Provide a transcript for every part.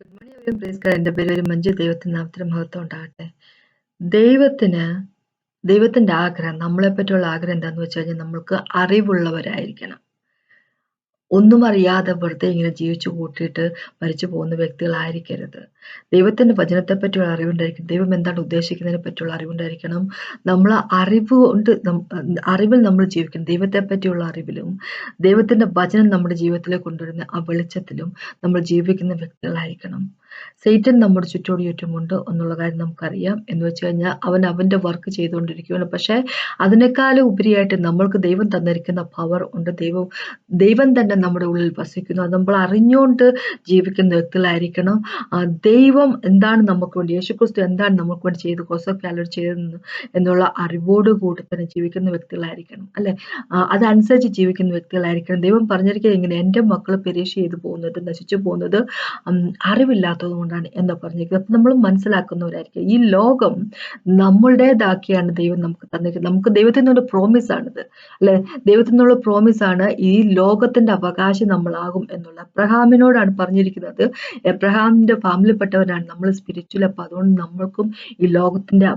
എൻ്റെ പേര് മഞ്ജു. ദൈവത്തിന് നാമത്തിന് മഹത്വം ഉണ്ടാകട്ടെ. ദൈവത്തിന് ദൈവത്തിന്റെ ആഗ്രഹം, നമ്മളെ പറ്റിയുള്ള ആഗ്രഹം എന്താന്ന് വെച്ച് കഴിഞ്ഞാൽ നമ്മൾക്ക് അറിവുള്ളവരായിരിക്കണം. ഒന്നും അറിയാതെ വെറുതെ ഇങ്ങനെ ജീവിച്ചു കൂട്ടിയിട്ട് മരിച്ചു പോകുന്ന വ്യക്തികളായിരിക്കരുത്. ദൈവത്തിന്റെ വചനത്തെ പറ്റിയുള്ള അറിവുണ്ടായിരിക്കണം. ദൈവം എന്താണ് ഉദ്ദേശിക്കുന്നതിനെ പറ്റിയുള്ള അറിവുണ്ടായിരിക്കണം. നമ്മൾ അറിവ് കൊണ്ട് അറിവിൽ നമ്മൾ ജീവിക്കണം. ദൈവത്തെ പറ്റിയുള്ള അറിവിലും ദൈവത്തിന്റെ വചനം നമ്മുടെ ജീവിതത്തിലേക്ക് കൊണ്ടുവരുന്ന ആ വെളിച്ചത്തിലും നമ്മൾ ജീവിക്കുന്ന വ്യക്തികളായിരിക്കണം. സൈറ്റൻ നമ്മുടെ ചുറ്റോട് ചുറ്റുമുണ്ട് എന്നുള്ള കാര്യം നമുക്കറിയാം. എന്ന് വെച്ച് കഴിഞ്ഞാൽ അവൻ അവന്റെ വർക്ക് ചെയ്തുകൊണ്ടിരിക്കുകയാണ്. പക്ഷേ അതിനേക്കാളും ഉപരിയായിട്ട് നമ്മൾക്ക് ദൈവം തന്നിരിക്കുന്ന പവർ ഉണ്ട്. ദൈവം തന്നെ നമ്മുടെ ഉള്ളിൽ വസിക്കുന്നു. അത് നമ്മൾ അറിഞ്ഞുകൊണ്ട് ജീവിക്കുന്ന വ്യക്തികളായിരിക്കണം. ദൈവം എന്താണ് നമുക്ക് വേണ്ടി, യേശുക്രിസ്തു എന്താണ് നമുക്ക് വേണ്ടി ചെയ്ത്, ജോസഫ് കാലറി ചെയ്തെന്ന് എന്നുള്ള അറിവോട് കൂടി തന്നെ ജീവിക്കുന്ന വ്യക്തികളായിരിക്കണം, അല്ലെ? അതനുസരിച്ച് ജീവിക്കുന്ന വ്യക്തികളായിരിക്കണം. ദൈവം പറഞ്ഞിരിക്കുന്നത് ഇങ്ങനെ, എൻ്റെ മക്കൾ പെരീഷ് ചെയ്തു പോകുന്നത്, നശിച്ചു പോകുന്നത് അറിവില്ലാത്തത് കൊണ്ടാണ് എന്ന് പറഞ്ഞിരിക്കുന്നത്. അപ്പൊ നമ്മൾ മനസ്സിലാക്കുന്നവരായിരിക്കും. ഈ ലോകം നമ്മളുടേതാക്കിയാണ് ദൈവം നമുക്ക് തന്നിരിക്കുന്നത്. നമുക്ക് ദൈവത്തിൽ നിന്നുള്ള പ്രോമിസ് ആണിത്, അല്ലെ? ദൈവത്തിൽ നിന്നുള്ള പ്രോമിസ് ആണ് ഈ ലോകത്തിന്റെ അവകാശം നമ്മളാകും എന്നുള്ള. എബ്രഹാമിനോടാണ് പറഞ്ഞിരിക്കുന്നത്. എബ്രഹാമിന്റെ ഫാമിലിപ്പെട്ടവരാണ് നമ്മൾ, സ്പിരിച്വൽ. അപ്പൊ അതുകൊണ്ട് നമ്മൾക്കും ഈ ലോകത്തിന്റെ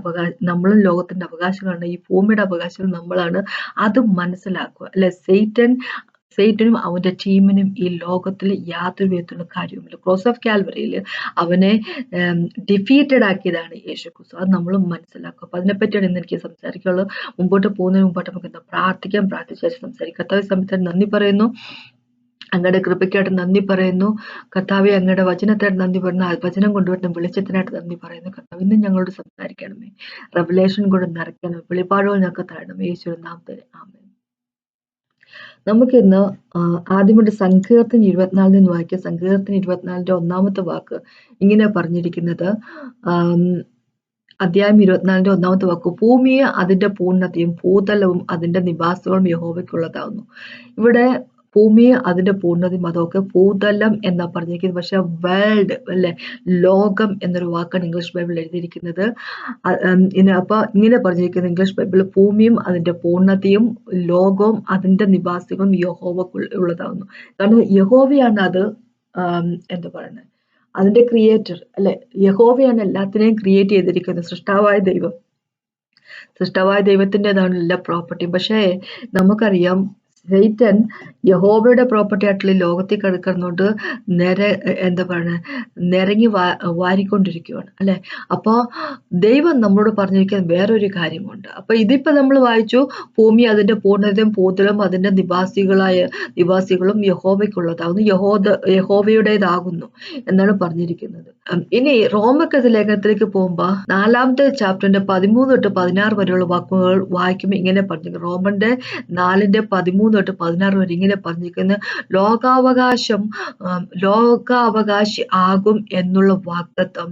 നമ്മളും ലോകത്തിന്റെ അവകാശങ്ങളാണ്, ഈ ഭൂമിയുടെ അവകാശങ്ങൾ നമ്മളാണ്. അത് മനസ്സിലാക്കുക, അല്ലെ? സൈറ്റനും അവന്റെ ടീമിനും ഈ ലോകത്തിൽ യാതൊരു വിധത്തിലുള്ള കാര്യവുമില്ല. ക്രോസ് ഓഫ് കാൽവറിയിൽ അവനെ ഡിഫീറ്റഡ് ആക്കിയതാണ് യേശു ക്രിസ്തു. അത് നമ്മൾ മനസ്സിലാക്കുക. അപ്പൊ അതിനെപ്പറ്റിയാണ് ഇന്ന് എനിക്ക് സംസാരിക്കാനുള്ളത്. മുമ്പോട്ട് പോകുന്നതിന് മുമ്പായിട്ട് നമുക്ക് എന്താ പ്രാർത്ഥിച്ചു സംസാരിക്കാം. കർത്താവ് സമയത്ത് നന്ദി പറയുന്നു, അങ്ങയുടെ കൃപയ്ക്കായിട്ട് നന്ദി പറയുന്നു. കർത്താവെ, അങ്ങയുടെ വചനത്തായിട്ട് നന്ദി പറയുന്നു. ആ വചനം കൊണ്ടുവരുന്ന വെളിച്ചത്തിനായിട്ട് നന്ദി പറയുന്നു. കർത്താവ്, ഇന്ന് ഞങ്ങളോട് സംസാരിക്കണമേ. റെവലേഷൻ കൊണ്ട് നിറയ്ക്കണമേ. വെളിപ്പാടുകൾ ഞങ്ങൾക്ക് തരണമേ. യേശുവിന്റെ നാമത്തിൽ ആമേൻ. നമുക്കിന്ന് ആദ്യമായിട്ട് സങ്കീർത്തനം 24 നിന്ന് വായിക്കാം. സങ്കീർത്തനം 24 ഒന്നാമത്തെ വാക്ക് ഇങ്ങനെ പറഞ്ഞിരിക്കുന്നത്. അധ്യായം 24 ഒന്നാമത്തെ വാക്ക്, ഭൂമിയെ അതിന്റെ പൂർണ്ണതയും ഭൂതലവും അതിന്റെ നിവാസികളും യഹോവയ്ക്കുള്ളതാകുന്നു. ഇവിടെ ഭൂമിയെ അതിന്റെ പൂർണ്ണതയും അതൊക്കെ ഭൂതലം എന്നാ പറഞ്ഞിരിക്കുന്നത്. പക്ഷെ വേൾഡ്, അല്ലെ, ലോകം എന്നൊരു വാക്കാണ് ഇംഗ്ലീഷ് ബൈബിളിൽ എഴുതിയിരിക്കുന്നത്. അപ്പൊ ഇങ്ങനെ പറഞ്ഞിരിക്കുന്നത് ഇംഗ്ലീഷ് ബൈബിളിൽ, ഭൂമിയും അതിന്റെ പൂർണ്ണതയും ലോകവും അതിന്റെ നിവാസികളും യഹോവയ്ക്കുള്ളതാകുന്നു. കാരണം യഹോവയാണ് അത് എന്താ പറയുന്നത്, അതിന്റെ ക്രിയേറ്റർ, അല്ലെ? യഹോവയാണ് എല്ലാത്തിനെയും ക്രിയേറ്റ് ചെയ്തിരിക്കുന്നത്. സൃഷ്ടാവായ ദൈവത്തിൻ്റെതാണ് എല്ലാ പ്രോപ്പർട്ടിയും. പക്ഷേ നമുക്കറിയാം, സൈറ്റൻ യഹോവയുടെ പ്രോപ്പർട്ടി ആയിട്ടുള്ള ലോകത്തിൽ കിടക്കുന്നോണ്ട് എന്താ പറയുക, നിരങ്ങി വാരിക്കൊണ്ടിരിക്കുകയാണ്, അല്ലെ? അപ്പൊ ദൈവം നമ്മളോട് പറഞ്ഞിരിക്കുന്ന വേറൊരു കാര്യമുണ്ട്. അപ്പൊ ഇതിപ്പോ നമ്മൾ വായിച്ചു, ഭൂമി അതിന്റെ പൂർണ്ണതയും ഭൂതലം അതിന്റെ നിവാസികളും യഹോവയ്ക്കുള്ളതാകുന്നു, യഹോവയുടേതാകുന്നു എന്നാണ് പറഞ്ഞിരിക്കുന്നത്. ഇനി റോമക്കത്ത് ലേഖനത്തിലേക്ക് പോകുമ്പോ 4-ാമത്തെ ചാപ്റ്ററിന്റെ 13 തൊട്ട് 16 വരെയുള്ള വാക്കുകൾ വായിക്കുമ്പോൾ ഇങ്ങനെ പറഞ്ഞിരിക്കുന്നു. റോമന്റെ 4-ന്റെ 13 തൊട്ട് 16 വരെ ഇങ്ങനെ പറഞ്ഞിരിക്കുന്നത്, ലോകാവകാശി ആകും എന്നുള്ള വാഗ്ദത്തം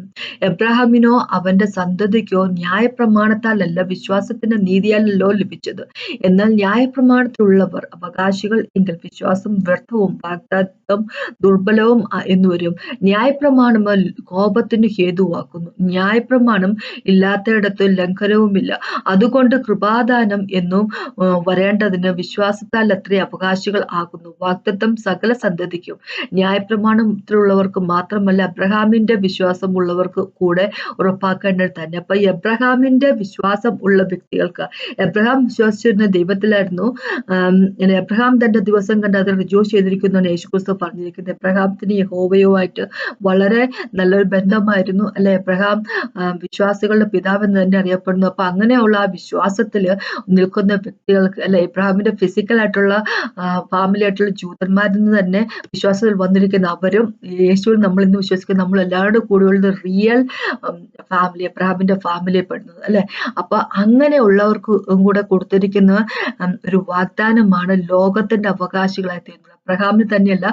എബ്രഹാമിനോ അവന്റെ സന്തതിക്കോ ന്യായപ്രമാണത്താലല്ല വിശ്വാസത്തിന്റെ നീതിയാലല്ലോ ലഭിച്ചത്. എന്നാൽ ന്യായപ്രമാണത്തിലുള്ളവർ അവകാശികൾ എങ്കിൽ വിശ്വാസം വ്യർത്ഥവും വാഗ്ദത്തം ദുർബലവും എന്നുവരും. ന്യായപ്രമാണം കോപത്തിന് ഹേതുവാക്കുന്നു. ന്യായപ്രമാണം ഇല്ലാത്തയിടത്ത് ലംഘനവുമില്ല. അതുകൊണ്ട് കൃപാദാനം എന്നും വരേണ്ടതിന് വിശ്വാസത്താൽ അത്രേ അവകാശികൾ ആകുന്നു. വാഗ്ദത്തം സകല സന്തതിക്കും, ന്യായപ്രമാണത്തിലുള്ളവർക്ക് മാത്രമല്ല അബ്രഹാമിന്റെ വിശ്വാസം ഉള്ളവർക്ക് കൂടെ ഉറപ്പാക്കേണ്ടത് തന്നെ. അപ്പൊ എബ്രഹാമിന്റെ വിശ്വാസം ഉള്ള വ്യക്തികൾക്ക്, എബ്രഹാം വിശ്വസിച്ചിരുന്ന ദൈവത്തിലായിരുന്നു. എബ്രഹാം തന്റെ ദിവസം കണ്ട് അതിൽ റിജോയ്സ് ചെയ്തിരിക്കുന്നതാണ് യേശുക്രിസ്തു പറഞ്ഞിരിക്കുന്നത്. എബ്രഹാമത്തിന് യഹോവയുമായിട്ട് വളരെ നല്ലൊരു ബന്ധമായിരുന്നു, അല്ലെ? എബ്രഹാം വിശ്വാസികളുടെ പിതാവ് എന്ന് തന്നെ അറിയപ്പെടുന്നു. അപ്പൊ അങ്ങനെയുള്ള ആ വിശ്വാസത്തില് നിൽക്കുന്ന വ്യക്തികൾക്ക്, അല്ലെ, എബ്രഹാമിന്റെ ഫിസിക്കൽ ആയിട്ടുള്ള ഫാമിലി ആയിട്ടുള്ള ജൂതന്മാരിൽ നിന്ന് തന്നെ വിശ്വാസത്തിൽ വന്നിരിക്കുന്ന അവരും യേശുവിൽ നമ്മൾ ഇന്ന് വിശ്വസിക്കുന്ന നമ്മൾ എല്ലാവരുടെ കൂടെയുള്ള റിയൽ ഫാമിലി, എബ്രഹാമിന്റെ ഫാമിലിയെ പെടുന്നത്, അല്ലെ? അപ്പൊ അങ്ങനെയുള്ളവർക്ക് കൂടെ കൊടുത്തിരിക്കുന്ന ഒരു വാഗ്ദാനമാണ് ലോകത്തിന്റെ അവകാശികളായി തീരുന്നത്. എബ്രഹാമിന് തന്നെയല്ല,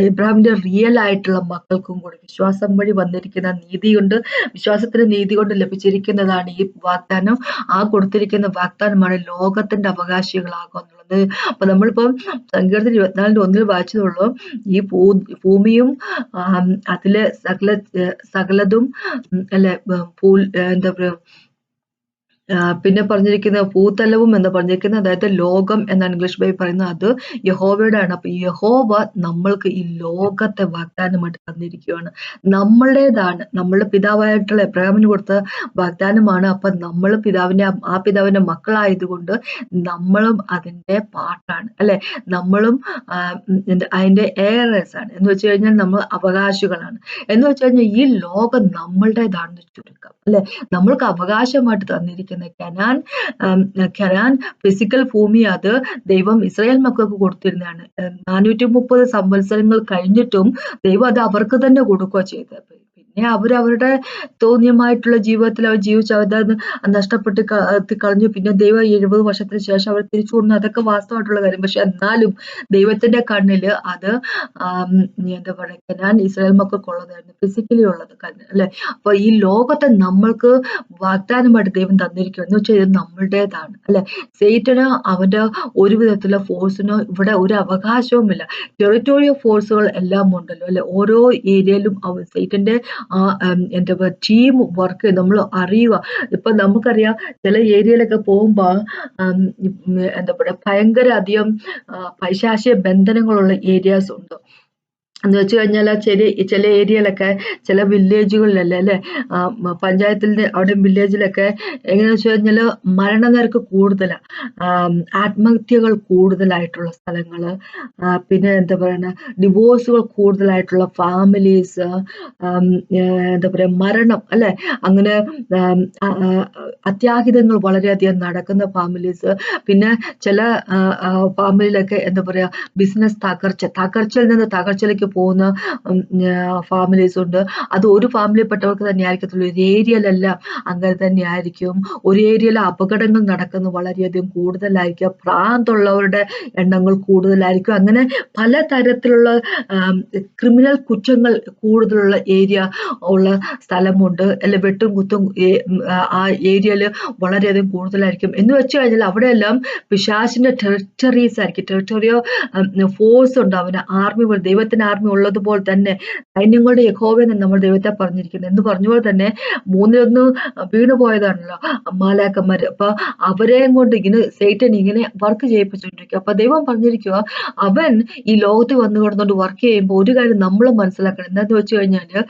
എബ്രഹാമിന്റെ റിയൽ ആയിട്ടുള്ള മക്കൾക്കും കൂടി വിശ്വാസം വഴി വന്നിരിക്കുന്ന നീതി കൊണ്ട്, വിശ്വാസത്തിന്റെ നീതി കൊണ്ട് ലഭിച്ചിരിക്കുന്നതാണ് ഈ വാഗ്ദാനം. ആ കൊടുത്തിരിക്കുന്ന വാഗ്ദാനമാണ് ലോകത്തിന്റെ അവകാശികളാകുക എന്നുള്ളത്. അപ്പൊ നമ്മളിപ്പം സങ്കീർത്തനം 24-ന്റെ 1 വായിച്ചതുള്ളൂ. ഈ ഭൂമിയും അതിലെ സകലതും, അല്ലെ, എന്താ പറയുക, പിന്നെ പറഞ്ഞിരിക്കുന്ന ഭൂതലവും എന്ന് പറഞ്ഞിരിക്കുന്നത്, അതായത് ലോകം എന്നാണ് ഇംഗ്ലീഷ് ബൈബിൾ പറയുന്നത്. അത് യഹോവയുടെയാണ്. അപ്പൊ യഹോവ നമ്മൾക്ക് ഈ ലോകത്തെ വാഗ്ദാനമായിട്ട് തന്നിരിക്കുകയാണ്. നമ്മളുടേതാണ്. നമ്മളുടെ പിതാവായിട്ടുള്ള എബ്രഹാമിന് കൊടുത്ത വാഗ്ദാനമാണ്. അപ്പൊ നമ്മൾ ആ പിതാവിന്റെ മക്കളായതുകൊണ്ട് നമ്മളും അതിന്റെ പാർട്ടാണ്, അല്ലെ? നമ്മളും അതിന്റെ എയറേഴ്സ് ആണ്. എന്ന് വെച്ച് കഴിഞ്ഞാൽ നമ്മൾ അവകാശികളാണ്. എന്ന് വെച്ച് കഴിഞ്ഞാൽ ഈ ലോകം നമ്മളുടേതാണെന്ന് ചുരുക്കം, അല്ലെ? നമ്മൾക്ക് അവകാശമായിട്ട് തന്നിരിക്കുന്ന കനാൻ ഫിസിക്കൽ ഭൂമി, അത് ദൈവം ഇസ്രായേൽ മക്കൾക്ക് കൊടുത്തിരുന്നതാണ്. 430 സംവത്സരങ്ങൾ കഴിഞ്ഞിട്ടും ദൈവം അത് അവർക്ക് തന്നെ കൊടുക്കുക ചെയ്തത്. പിന്നെ അവരവരുടെ തോന്നിയമായിട്ടുള്ള ജീവിതത്തിൽ അവർ ജീവിച്ച് അവരത് നഷ്ടപ്പെട്ട് കളഞ്ഞു. പിന്നെ ദൈവം 70 വർഷത്തിന് ശേഷം അവർ തിരിച്ചു കൊണ്ടു. അതൊക്കെ വാസ്തവമായിട്ടുള്ള കാര്യം. പക്ഷെ എന്നാലും ദൈവത്തിന്റെ കണ്ണില് അത് എന്താ പറയുക, കനാൻ ഇസ്രായേൽ മക്കൾക്കുള്ളതായിരുന്നു, ഫിസിക്കലി ഉള്ളത്, അല്ലെ? അപ്പൊ ഈ ലോകത്തെ നമ്മൾക്ക് വാഗ്ദാനമായിട്ട് ദൈവം തന്നിരിക്കുക എന്ന് വെച്ചാൽ ഇത് നമ്മളുടേതാണ്, അല്ലെ? സെയ്റ്റന് അവന്റെ ഒരു വിധത്തിലുള്ള ഫോഴ്സിനോ ഇവിടെ ഒരു അവകാശവുമില്ല. ടെറിട്ടോറിയൽ ഫോഴ്സുകൾ എല്ലാം ഉണ്ടല്ലോ, അല്ലെ? ഓരോ ഏരിയയിലും സെയ്റ്റന്റെ എന്താ പറയുക, ടീം വർക്ക് നമ്മൾ അറിയുക. ഇപ്പൊ നമുക്കറിയാം ചില ഏരിയയിലൊക്കെ പോകുമ്പോ എന്താ പറയുക, ഭയങ്കര അധികം പൈശാചിക ബന്ധനങ്ങളുള്ള ഏരിയാസ് ഉണ്ട്. എന്ന് വെച്ച് കഴിഞ്ഞാൽ ചില ഏരിയയിലൊക്കെ, ചില വില്ലേജുകളിലല്ലേ, അല്ലെ? പഞ്ചായത്തിന്റെ അവിടെ വില്ലേജിലൊക്കെ എങ്ങനെയാ വെച്ച് കഴിഞ്ഞാൽ മരണനിരക്ക് കൂടുതലാ, ആത്മഹത്യകൾ കൂടുതലായിട്ടുള്ള സ്ഥലങ്ങള്, പിന്നെ എന്താ പറയുക, ഡിവോഴ്സുകൾ കൂടുതലായിട്ടുള്ള ഫാമിലീസ്, എന്താ പറയാ, മരണം, അല്ലെ? അങ്ങനെ അത്യാഹിതങ്ങൾ വളരെയധികം നടക്കുന്ന ഫാമിലീസ്. പിന്നെ ചില ഫാമിലിയിലൊക്കെ എന്താ പറയാ, ബിസിനസ് തകർച്ചയിൽ നിന്ന് തകർച്ചയിലേക്ക് പോകുന്ന ഫാമിലീസ് ഉണ്ട്. അത് ഒരു ഫാമിലിയിൽപ്പെട്ടവർക്ക് തന്നെ ആയിരിക്കത്തുള്ളൂ, ഒരു ഏരിയയിലെല്ലാം അങ്ങനെ തന്നെ ആയിരിക്കും. ഒരു ഏരിയയിൽ അപകടങ്ങൾ നടക്കുന്നത് വളരെയധികം കൂടുതലായിരിക്കും, ഭ്രാന്തുള്ളവരുടെ എണ്ണങ്ങൾ കൂടുതലായിരിക്കും. അങ്ങനെ പലതരത്തിലുള്ള ക്രിമിനൽ കുറ്റങ്ങൾ കൂടുതലുള്ള ഏരിയ ഉള്ള സ്ഥലമുണ്ട്, അല്ലെ? വെട്ടും കുത്തും ആ ഏരിയയിൽ വളരെയധികം കൂടുതലായിരിക്കും. എന്ന് വെച്ച് കഴിഞ്ഞാൽ അവിടെയെല്ലാം പിശാചിന്റെ ടെറിട്ടറീസ് ആയിരിക്കും, ടെറിട്ടോറിയോ ഫോഴ്സ് ഉണ്ട്. അവന് ആർമി, ദൈവത്തിന് ആർമി ഉള്ളതുപോലെ തന്നെ സൈന്യങ്ങളുടെ യഹോവ എന്ന് നമ്മൾ ദൈവത്തെ പറഞ്ഞിരിക്കുന്നത്. എന്ന് പറഞ്ഞതുപോലെ തന്നെ 3-1 വീണു പോയതാണല്ലോ മാലാഖമാര്. അപ്പൊ അവരെയും കൊണ്ട് ഇങ്ങനെ സൈറ്റൻ ഇങ്ങനെ വർക്ക് ചെയ്യിപ്പിച്ചുകൊണ്ടിരിക്കുക. അപ്പൊ ദൈവം പറഞ്ഞിരിക്കുക, അവൻ ഈ ലോകത്ത് വന്നു കിടന്നുകൊണ്ട് വർക്ക് ചെയ്യുമ്പോൾ ഒരു കാര്യം നമ്മൾ മനസ്സിലാക്കണം. എന്താന്ന് വെച്ച് കഴിഞ്ഞാല്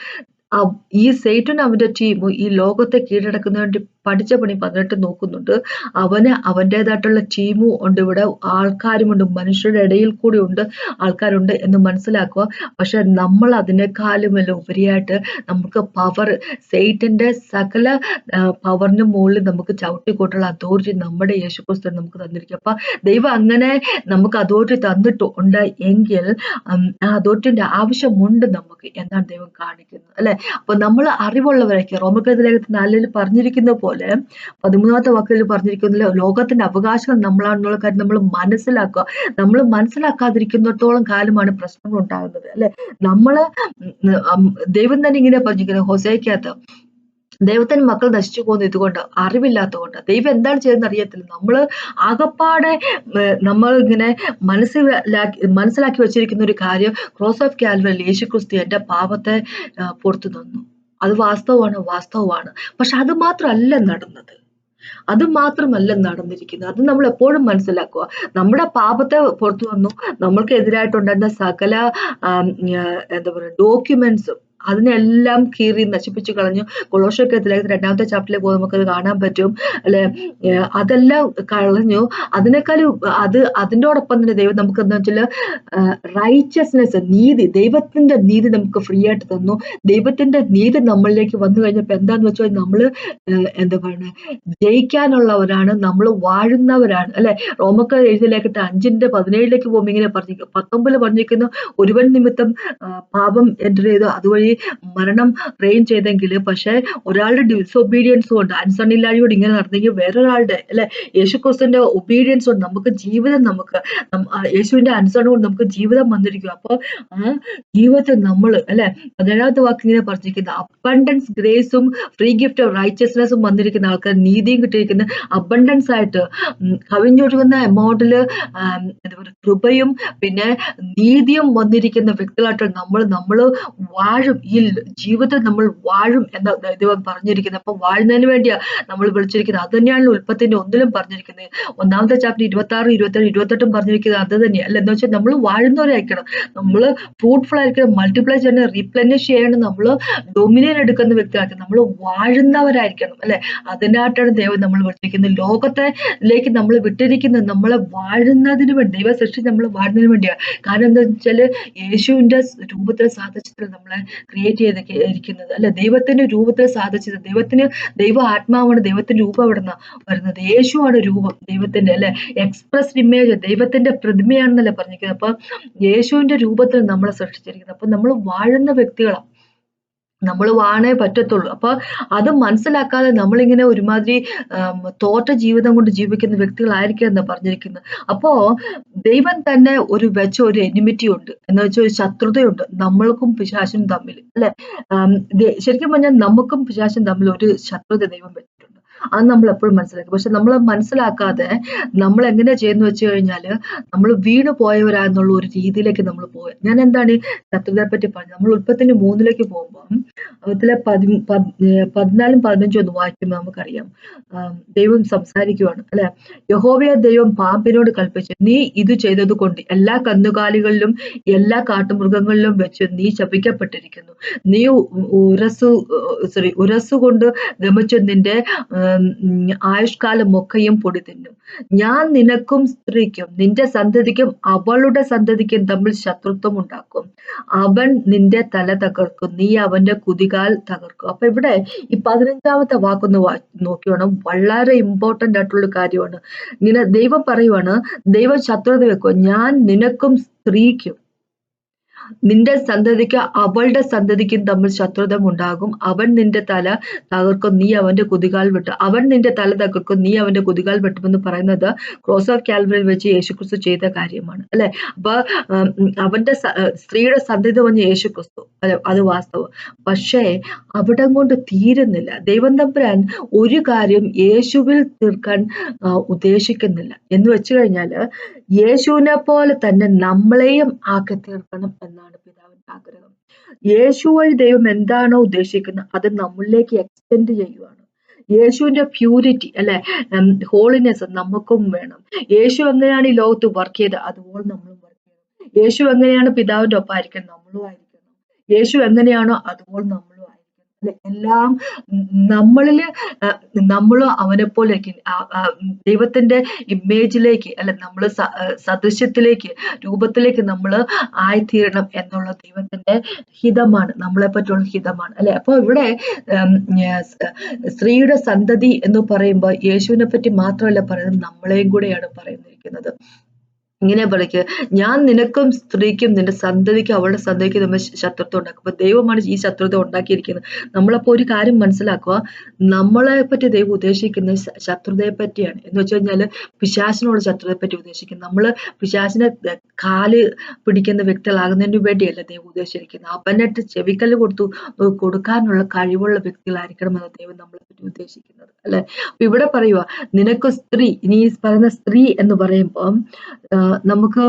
ഈ സൈറ്റൻ അവന്റെ ടീം ഈ ലോകത്തെ കീഴടക്കുന്നതിന് വേണ്ടി പഠിച്ച പണി 18 നോക്കുന്നുണ്ട്. അവന് അവൻ്റെതായിട്ടുള്ള ടീമും ഉണ്ട്, ഇവിടെ ആൾക്കാരുമുണ്ട്, മനുഷ്യരുടെ ഇടയിൽ കൂടി ഉണ്ട്, ആൾക്കാരുണ്ട് എന്ന് മനസ്സിലാക്കുക. പക്ഷെ നമ്മൾ അതിനേക്കാളും എല്ലാം ഉപരിയായിട്ട് നമുക്ക് പവർ, സൈറ്റന്റെ സകല പവറിന് മുകളിൽ നമുക്ക് ചവിട്ടിക്കൊണ്ടുള്ള അതോറിറ്റി നമ്മുടെ യേശുക്രിസ്തു നമുക്ക് തന്നിരിക്കും. അപ്പൊ ദൈവം അങ്ങനെ നമുക്ക് അതോറിറ്റി തന്നിട്ടുണ്ട് എങ്കിൽ ആ അതോറിറ്റിന്റെ ആവശ്യമുണ്ട് നമുക്ക് എന്നാണ് ദൈവം കാണിക്കുന്നത്, അല്ലെ? അപ്പൊ നമ്മൾ അറിവുള്ളവരൊക്കെ റോമർക്കെതിരെ 4 പറഞ്ഞിരിക്കുന്ന പോലെ 13ാമത്തെ വാക്കിൽ പറഞ്ഞിരിക്കുന്ന ലോകത്തിന്റെ അവകാശങ്ങൾ നമ്മളാണെന്നുള്ള കാര്യം നമ്മൾ മനസ്സിലാക്കുക. നമ്മൾ മനസ്സിലാക്കാതിരിക്കുന്നിടത്തോളം കാലമാണ് പ്രശ്നങ്ങൾ ഉണ്ടാകുന്നത്, അല്ലെ? നമ്മള് ദൈവം തന്നെ ഇങ്ങനെ പറഞ്ഞിരിക്കുന്നത് ഹോസേക്കകത്ത്, ദൈവത്തിന് മക്കൾ നശിച്ചു പോകുന്നത് ഇതുകൊണ്ട്, അറിവില്ലാത്തതുകൊണ്ട്. ദൈവം എന്താണ് ചെയ്യുന്നത് അറിയത്തില്ല. നമ്മള് ആകപ്പാടെ നമ്മൾ ഇങ്ങനെ മനസ്സിലാക്കി വെച്ചിരിക്കുന്ന ഒരു കാര്യം, ക്രോസ് ഓഫ് കാൽവറിയിൽ യേശുക്രിസ്തു എന്റെ പാപത്തെ പുറത്തു തന്നു. അത് വാസ്തവമാണ്. പക്ഷെ അത് മാത്രമല്ല നടന്നത്. അത് മാത്രമല്ല നടന്നിരിക്കുന്നത്. അത് നമ്മൾ എപ്പോഴും മനസ്സിലാക്കുക. നമ്മുടെ പാപത്തെ പുറത്തു വന്നു, നമ്മൾക്ക് എതിരായിട്ടുണ്ടായിരുന്ന സകല എന്താ പറയുക, ഡോക്യുമെന്റ്സും അതിനെല്ലാം കീറി നശിപ്പിച്ചു കളഞ്ഞു. കൊളോസ്യർക്കെതിരെ 2ാമത്തെ ചാപ്റ്ററിൽ പോകുമ്പോൾ നമുക്കത് കാണാൻ പറ്റും, അല്ലെ? അതെല്ലാം കളഞ്ഞു. അതിനേക്കാളും അതിനോടൊപ്പം തന്നെ ദൈവം നമുക്ക് എന്താ വെച്ചാൽ റൈച്ചസ്നെസ്, നീതി, ദൈവത്തിന്റെ നീതി നമുക്ക് ഫ്രീ ആയിട്ട് തന്നു. ദൈവത്തിന്റെ നീതി നമ്മളിലേക്ക് വന്നു കഴിഞ്ഞപ്പോ എന്താന്ന് വെച്ചാൽ നമ്മള് എന്താ പറയുക, ജയിക്കാനുള്ളവരാണ്, നമ്മൾ വാഴുന്നവരാണ്, അല്ലെ? റോമക്കാർ എഴുതിയ ലേഖനത്തിൽ 5:17 പോകുമ്പോൾ ഇങ്ങനെ പറഞ്ഞിരിക്കും, 19 പറഞ്ഞിരിക്കുന്നു, ഒരുവൻ നിമിത്തം പാപം എൻ്റർ ചെയ്തു, അതുവഴി മരണം റെയിൻ ചെയ്തെങ്കിൽ, പക്ഷെ ഒരാളുടെ ഡിസൊബീഡിയൻസ് കൊണ്ട്, അനുസരണയില്ലായ്മയോട് ഇങ്ങനെ നടന്നെങ്കിൽ വേറൊരാളുടെ, അല്ലെ, യേശുക്രിസ്തുവിന്റെ ഒബീഡിയൻസ് കൊണ്ട് നമുക്ക് ജീവിതം, നമുക്ക് യേശുവിന്റെ അനുസരണം കൊണ്ട് നമുക്ക് ജീവിതം വന്നിരിക്കും. അപ്പൊ ആ ജീവിതത്തിൽ നമ്മൾ, അല്ലെ, 17ാമത്തെ വാക്ക് ഇങ്ങനെ പറഞ്ഞിരിക്കുന്നത്, അബണ്ടൻസ് ഗ്രേസും ഫ്രീ ഗിഫ്റ്റ് ഓഫ് റൈച്ചസ്നെസ്സും വന്നിരിക്കുന്ന ആൾക്കാർ, നീതിയും കിട്ടിയിരിക്കുന്ന അബണ്ടൻസ് ആയിട്ട് കവിഞ്ഞൊഴുകുന്ന എമൗണ്ടില് എന്താ പറയുക, കൃപയും പിന്നെ നീതിയും വന്നിരിക്കുന്ന വ്യക്തികളായിട്ട് നമ്മൾ വാഴും. ഈ ജീവിതത്തിൽ നമ്മൾ വാഴും എന്ന ദൈവം പറഞ്ഞിരിക്കുന്നത്. അപ്പൊ വാഴുന്നതിന് വേണ്ടിയാ നമ്മൾ വിളിച്ചിരിക്കുന്നത്. അത് തന്നെയാണ് ഉൽപ്പത്തിന്റെ 1-ലും പറഞ്ഞിരിക്കുന്നത്. 1-ാമത്തെ ചാപ്റ്റർ 26, 27, 28 പറഞ്ഞിരിക്കുന്നത് അത് തന്നെയാണ്. അല്ല, എന്ന് വെച്ചാൽ നമ്മൾ വാഴുന്നവരായിരിക്കണം. നമ്മൾ ഫ്രൂട്ട്ഫുൾ ആയിരിക്കണം, മൾട്ടിപ്ലൈ ചെയ്യണം, റീപ്ലനിഷ് ചെയ്യണം, നമ്മൾ ഡൊമിനിയൻ എടുക്കുന്ന വ്യക്തിയായിരിക്കണം, നമ്മൾ വാഴുന്നവരായിരിക്കണം. അല്ലെ, അതിനായിട്ടാണ് ദൈവം നമ്മൾ വിളിച്ചിരിക്കുന്നത്. ലോകത്തിലേക്ക് നമ്മൾ വിട്ടിരിക്കുന്നത് നമ്മളെ വാഴുന്നതിന് വേണ്ടി. ദൈവ സൃഷ്ടി നമ്മളെ വാഴുന്നതിന് വേണ്ടിയാണ്. കാരണം എന്താ വെച്ചാല് യേശുവിന്റെ രൂപത്തിൽ സാധിച്ചത്തിൽ നമ്മളെ ക്രിയേറ്റ് ചെയ്തിരിക്കുന്നത്. അല്ലെ, ദൈവത്തിന്റെ രൂപത്തിൽ സാധിച്ചത്. ദൈവ ആത്മാവാണ്. ദൈവത്തിന്റെ രൂപം എവിടുന്ന വരുന്നത്? യേശുവാണ് രൂപം ദൈവത്തിന്റെ. അല്ലെ, എക്സ്പ്രസ്ഡ് ഇമേജ്, ദൈവത്തിന്റെ പ്രതിമയാണെന്നല്ലേ പറഞ്ഞിരിക്കുന്നത്. അപ്പൊ യേശുവിന്റെ രൂപത്തിൽ നമ്മളെ സൃഷ്ടിച്ചിരിക്കുന്നത്. അപ്പൊ നമ്മൾ വാഴുന്ന വ്യക്തികളാണ്. നമ്മൾ വാണേ പറ്റത്തുള്ളൂ. അപ്പൊ അത് മനസ്സിലാക്കാതെ നമ്മളിങ്ങനെ ഒരുമാതിരി തോറ്റ ജീവിതം കൊണ്ട് ജീവിക്കുന്ന വ്യക്തികളായിരിക്കും എന്ന് പറഞ്ഞിരിക്കുന്നത്. അപ്പോ ദൈവം തന്നെ ഒരു എനിമിറ്റി ഉണ്ട്, എന്ന് വെച്ചാൽ ഒരു ശത്രുതയുണ്ട് നമ്മൾക്കും പിശാചിനും തമ്മിൽ. അല്ലെ, ശരിക്കും പറഞ്ഞാൽ നമുക്കും പിശാചിനും തമ്മിൽ ഒരു ശത്രുത ദൈവം വെച്ചിട്ടുണ്ട്. അത് നമ്മൾ എപ്പോഴും മനസ്സിലാക്കും. പക്ഷെ നമ്മൾ മനസ്സിലാക്കാതെ നമ്മൾ എങ്ങനെ ചെയ്യുന്നു വെച്ച് കഴിഞ്ഞാല് നമ്മൾ വീണ് പോയവരാന്നുള്ള ഒരു രീതിയിലേക്ക് നമ്മൾ പോയി. ഞാൻ എന്താണ് ഈ ശത്രുതയെ പറ്റി പറഞ്ഞത്? നമ്മൾ ഉൽപ്പത്തിന്റെ 3-ലേക്ക് പോകുമ്പോൾ അതിലെ 14-ഉം 15-ഉം ഒന്ന് വായിക്കുമ്പോൾ നമുക്കറിയാം, ദൈവം സംസാരിക്കുവാണ്. അല്ലെ, യഹോവയായ ദൈവം പാമ്പിനോട് കൽപ്പിച്ചു, നീ ഇത് ചെയ്തത് കൊണ്ട് എല്ലാ കന്നുകാലികളിലും എല്ലാ കാട്ടുമൃഗങ്ങളിലും വെച്ച് നീ ശപിക്കപ്പെട്ടിരിക്കുന്നു. നീ ഉരസുകൊണ്ട് ഗമിച്ച് നിന്റെ ആയുഷ്കാലം ഒക്കെയും പൊടി തിന്നും. ഞാൻ നിനക്കും സ്ത്രീക്കും നിന്റെ സന്തതിക്കും അവളുടെ സന്തതിക്കും തമ്മിൽ ശത്രുത്വം ഉണ്ടാക്കും. അവൻ നിന്റെ തല തകർക്കും, നീ അവന്റെ കുതികാൽ തകർക്കും. അപ്പൊ ഇവിടെ ഈ 15-ാമത്തെ വാക്കൊന്ന് നോക്കി വേണം. വളരെ ഇമ്പോർട്ടന്റ് ആയിട്ടുള്ള കാര്യമാണ്. ഇങ്ങനെ ദൈവം പറയുവാണ്, ദൈവം ശത്രുത വെക്കും, ഞാൻ നിനക്കും സ്ത്രീക്കും നിന്റെ സന്തതിക്ക് അവളുടെ സന്തതിക്കും തമ്മിൽ ശത്രുത ഉണ്ടാകും. അവൻ നിന്റെ തല തകർക്കും, നീ അവന്റെ കുതികാൽ വെട്ടും. അവൻ നിന്റെ തല തകർക്കും, നീ അവന്റെ കുതികാൽ വെട്ടുമെന്ന് പറയുന്നത് ക്രോസ് ഓഫ് കാൽവറിയിൽ വെച്ച് യേശുക്രിസ്തു ചെയ്ത കാര്യമാണ്. അല്ലെ, അപ്പൊ അവന്റെ സ്ത്രീയുടെ സന്തതി പറഞ്ഞ യേശുക്രിസ്തു, അത് വാസ്തവം. പക്ഷേ അവിടം കൊണ്ട് തീരുന്നില്ല. ദൈവം തമ്പുരാൻ ഒരു കാര്യം യേശുവിൽ തീർക്കാൻ ഉദ്ദേശിക്കുന്നില്ല. എന്ന് വെച്ച് കഴിഞ്ഞാല് യേശുവിനെ പോലെ തന്നെ നമ്മളെയും ആക്കി തീർക്കണം എന്നാണ് പിതാവിന്റെ ആഗ്രഹം. യേശു വഴി ദൈവം എന്താണോ ഉദ്ദേശിക്കുന്നത് അത് നമ്മളിലേക്ക് എക്സ്റ്റെൻഡ് ചെയ്യുവാണ്. യേശുവിന്റെ പ്യൂരിറ്റി, അല്ലെ, ഹോളിനെസ് നമുക്കും വേണം. യേശു എങ്ങനെയാണ് ഈ ലോകത്ത് വർക്ക് ചെയ്തത് അതുപോലെ നമ്മളും വർക്ക് ചെയ്യണം. യേശു എങ്ങനെയാണ് പിതാവിന്റെ ഒപ്പം ആയിരിക്കണം നമ്മളും ആയിരിക്കണം. യേശു എങ്ങനെയാണോ അതുപോലെ നമ്മളും ആയിരിക്കണം. അല്ലെ, എല്ലാം നമ്മൾ അവനെ പോലെ ദൈവത്തിന്റെ ഇമേജിലേക്ക്, അല്ലെ, നമ്മൾ സദൃശ്യത്തിലേക്ക്, രൂപത്തിലേക്ക് നമ്മൾ ആയിത്തീരണം എന്നുള്ള ദൈവത്തിന്റെ ഹിതമാണ്, നമ്മളെ പറ്റിയുള്ള ഹിതമാണ്. അല്ലെ, അപ്പൊ ഇവിടെ സ്ത്രീയുടെ സന്തതി എന്ന് പറയുമ്പോൾ യേശുവിനെ പറ്റി മാത്രമല്ല പറയുന്നത്, നമ്മളെയും കൂടെയാണ് പറയുന്നിരിക്കുന്നത്. ഇങ്ങനെ പറയുക, ഞാൻ നിനക്കും സ്ത്രീക്കും നിന്റെ സന്തതിക്കും അവളുടെ സന്തതിക്കും നമ്മൾ ശത്രുത്വം ഉണ്ടാക്കും. അപ്പൊ ദൈവമാണ് ഈ ശത്രുത ഉണ്ടാക്കിയിരിക്കുന്നത്. നമ്മളപ്പോ ഒരു കാര്യം മനസ്സിലാക്കുക, നമ്മളെ പറ്റി ദൈവം ഉദ്ദേശിക്കുന്ന ശത്രുതയെ പറ്റിയാണ്. എന്ന് വെച്ച് കഴിഞ്ഞാല് പിശാചിനോട് ശത്രുതയെ പറ്റി ഉദ്ദേശിക്കുന്നത്. നമ്മള് പിശാചിനെ കാല് പിടിക്കുന്ന വ്യക്തികളാകുന്നതിന് വേണ്ടിയല്ല ദൈവം ഉദ്ദേശിച്ചിരിക്കുന്നത്. അവനായിട്ട് ചെവിക്കല്ല് കൊടുക്കാനുള്ള കഴിവുള്ള വ്യക്തികളായിരിക്കണമെന്ന് ദൈവം നമ്മളെ പറ്റി ഉദ്ദേശിക്കുന്നത്. അല്ലെ, അപ്പൊ ഇവിടെ പറയുക, നിനക്ക് സ്ത്രീ, ഇനി പറയുന്ന സ്ത്രീ എന്ന് പറയുമ്പോൾ നമുക്ക്